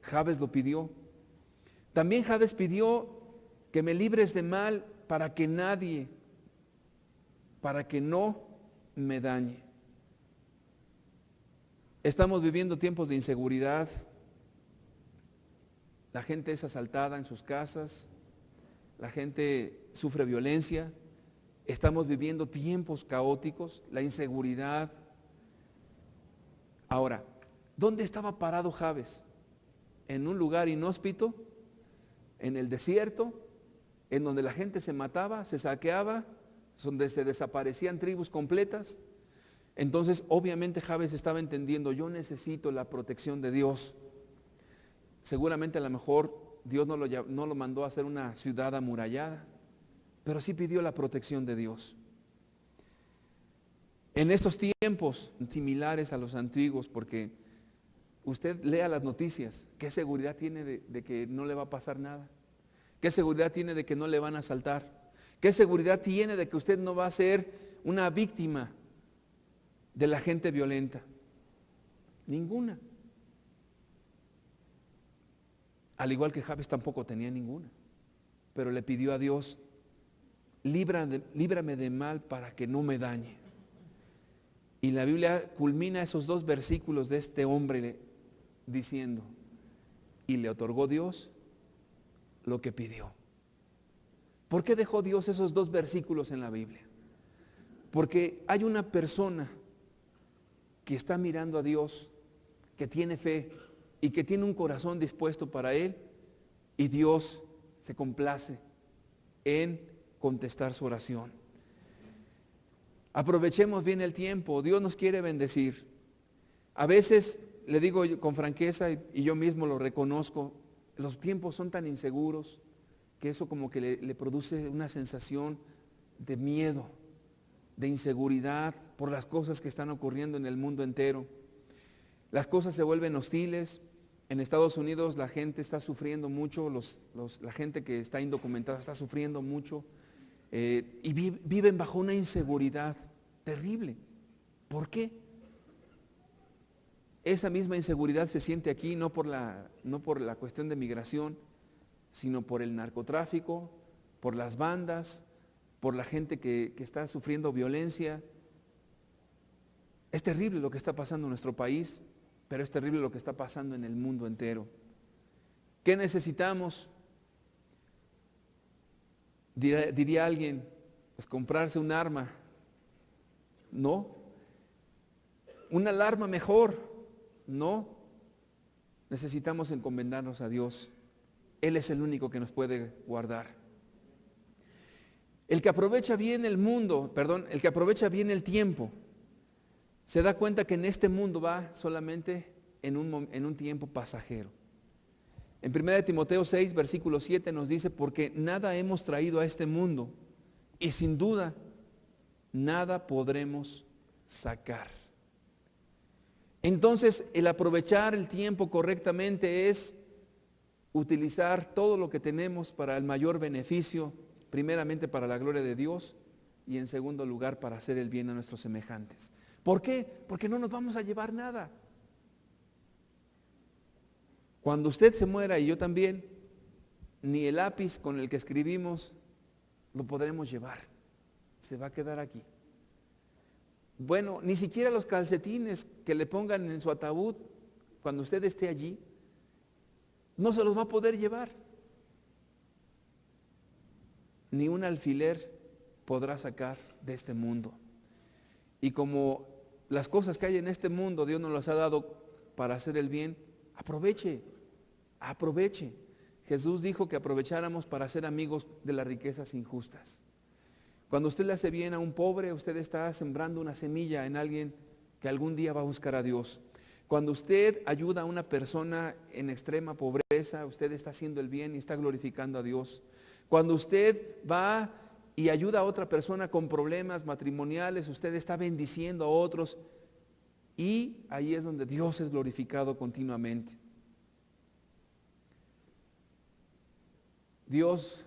Jabes lo pidió. También Jabes pidió que me libres de mal para que no me dañe. Estamos viviendo tiempos de inseguridad. La gente es asaltada en sus casas, la gente sufre violencia. Estamos viviendo tiempos caóticos, la inseguridad. Ahora, ¿dónde estaba parado Jabes? ¿En un lugar inhóspito? ¿En el desierto? ¿En donde la gente se mataba, se saqueaba, donde se desaparecían tribus completas? Entonces obviamente Jabes estaba entendiendo: yo necesito la protección de Dios. Seguramente a lo mejor Dios no lo mandó a hacer una ciudad amurallada, pero sí pidió la protección de Dios. En estos tiempos similares a los antiguos, porque usted lea las noticias, ¿qué seguridad tiene de que no le va a pasar nada? ¿Qué seguridad tiene de que no le van a asaltar? ¿Qué seguridad tiene de que usted no va a ser una víctima de la gente violenta? Ninguna. Al igual que Jabes tampoco tenía ninguna, pero le pidió a Dios: líbrame de mal para que no me dañe. Y la Biblia culmina esos dos versículos de este hombre diciendo: y le otorgó Dios lo que pidió. ¿Por qué dejó Dios esos dos versículos en la Biblia? Porque hay una persona que está mirando a Dios, que tiene fe y que tiene un corazón dispuesto para Él, y Dios se complace en contestar su oración. Aprovechemos bien el tiempo, Dios nos quiere bendecir. A veces, le digo con franqueza, y yo mismo lo reconozco, los tiempos son tan inseguros que eso como que le produce una sensación de miedo, de inseguridad por las cosas que están ocurriendo en el mundo entero. Las cosas se vuelven hostiles. En Estados Unidos la gente está sufriendo mucho, la gente que está indocumentada está sufriendo mucho, y viven bajo una inseguridad terrible. ¿Por qué? Esa misma inseguridad se siente aquí no por la cuestión de migración, sino por el narcotráfico, por las bandas, por la gente que está sufriendo violencia. Es terrible lo que está pasando en nuestro país, pero es terrible lo que está pasando en el mundo entero. ¿Qué necesitamos? Diría alguien, pues comprarse un arma. No. Una alarma mejor. No. Necesitamos encomendarnos a Dios. Él es el único que nos puede guardar. El que aprovecha bien el que aprovecha bien el tiempo, se da cuenta que en este mundo va solamente en un tiempo pasajero. En 1 Timoteo 6, versículo 7 nos dice, porque nada hemos traído a este mundo y sin duda nada podremos sacar. Entonces, el aprovechar el tiempo correctamente es utilizar todo lo que tenemos para el mayor beneficio, primeramente para la gloria de Dios y en segundo lugar para hacer el bien a nuestros semejantes. ¿Por qué? Porque no nos vamos a llevar nada. Cuando usted se muera y yo también, ni el lápiz con el que escribimos lo podremos llevar. Se va a quedar aquí. Bueno, ni siquiera los calcetines que le pongan en su ataúd cuando usted esté allí, no se los va a poder llevar. Ni un alfiler podrá sacar de este mundo. Y como las cosas que hay en este mundo Dios nos las ha dado para hacer el bien, aproveche. Jesús dijo que aprovecháramos para ser amigos de las riquezas injustas. Cuando usted le hace bien a un pobre, usted está sembrando una semilla en alguien que algún día va a buscar a Dios. Cuando usted ayuda a una persona en extrema pobreza, usted está haciendo el bien y está glorificando a Dios. Cuando usted va y ayuda a otra persona con problemas matrimoniales, usted está bendiciendo a otros y ahí es donde Dios es glorificado continuamente. Dios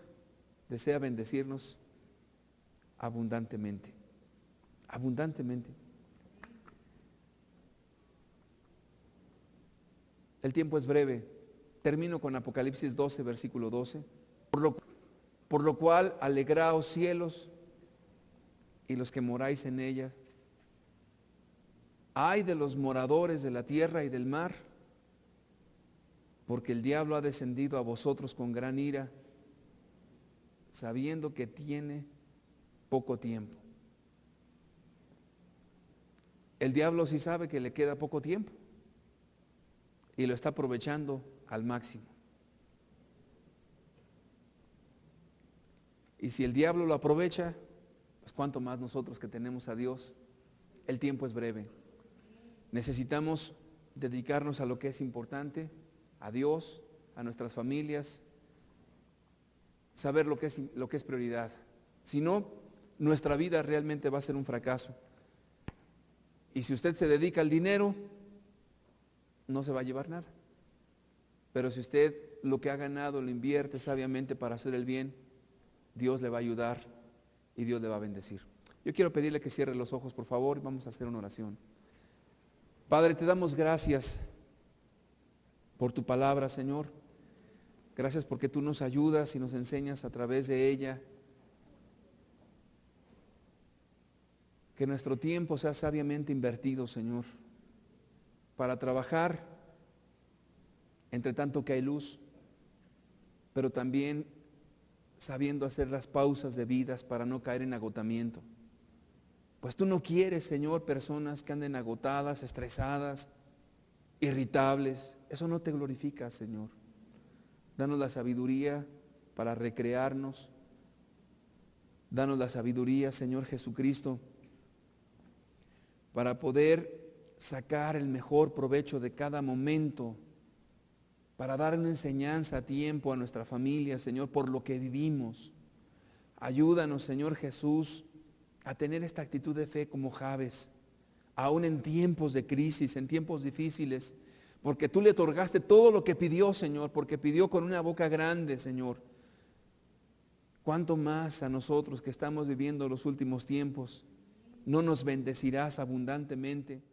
desea bendecirnos abundantemente, abundantemente. El tiempo es breve. Termino con Apocalipsis 12, versículo 12. Por lo cual, alegraos cielos y los que moráis en ellas. Ay de los moradores de la tierra y del mar, porque el diablo ha descendido a vosotros con gran ira, sabiendo que tiene poco tiempo. El diablo sí sabe que le queda poco tiempo y lo está aprovechando al máximo. Y si el diablo lo aprovecha, pues cuánto más nosotros que tenemos a Dios. El tiempo es breve. Necesitamos dedicarnos a lo que es importante, a Dios, a nuestras familias, saber lo que es prioridad. Si no, nuestra vida realmente va a ser un fracaso. Y si usted se dedica al dinero, no se va a llevar nada. Pero si usted lo que ha ganado lo invierte sabiamente para hacer el bien, Dios le va a ayudar y Dios le va a bendecir. Yo quiero pedirle que cierre los ojos, por favor, y vamos a hacer una oración. Padre, te damos gracias por tu palabra, Señor. Gracias porque tú nos ayudas y nos enseñas a través de ella. Que nuestro tiempo sea sabiamente invertido, Señor, para trabajar entre tanto que hay luz, pero también sabiendo hacer las pausas debidas para no caer en agotamiento. Pues tú no quieres, Señor, personas que anden agotadas, estresadas, irritables. Eso no te glorifica, Señor. Danos la sabiduría para recrearnos. Danos la sabiduría, Señor Jesucristo, para poder sacar el mejor provecho de cada momento, para dar una enseñanza a tiempo a nuestra familia, Señor, por lo que vivimos. Ayúdanos, Señor Jesús, a tener esta actitud de fe como Jabes, aún en tiempos de crisis, en tiempos difíciles, porque tú le otorgaste todo lo que pidió, Señor, porque pidió con una boca grande, Señor. ¿Cuánto más a nosotros que estamos viviendo los últimos tiempos no nos bendecirás abundantemente?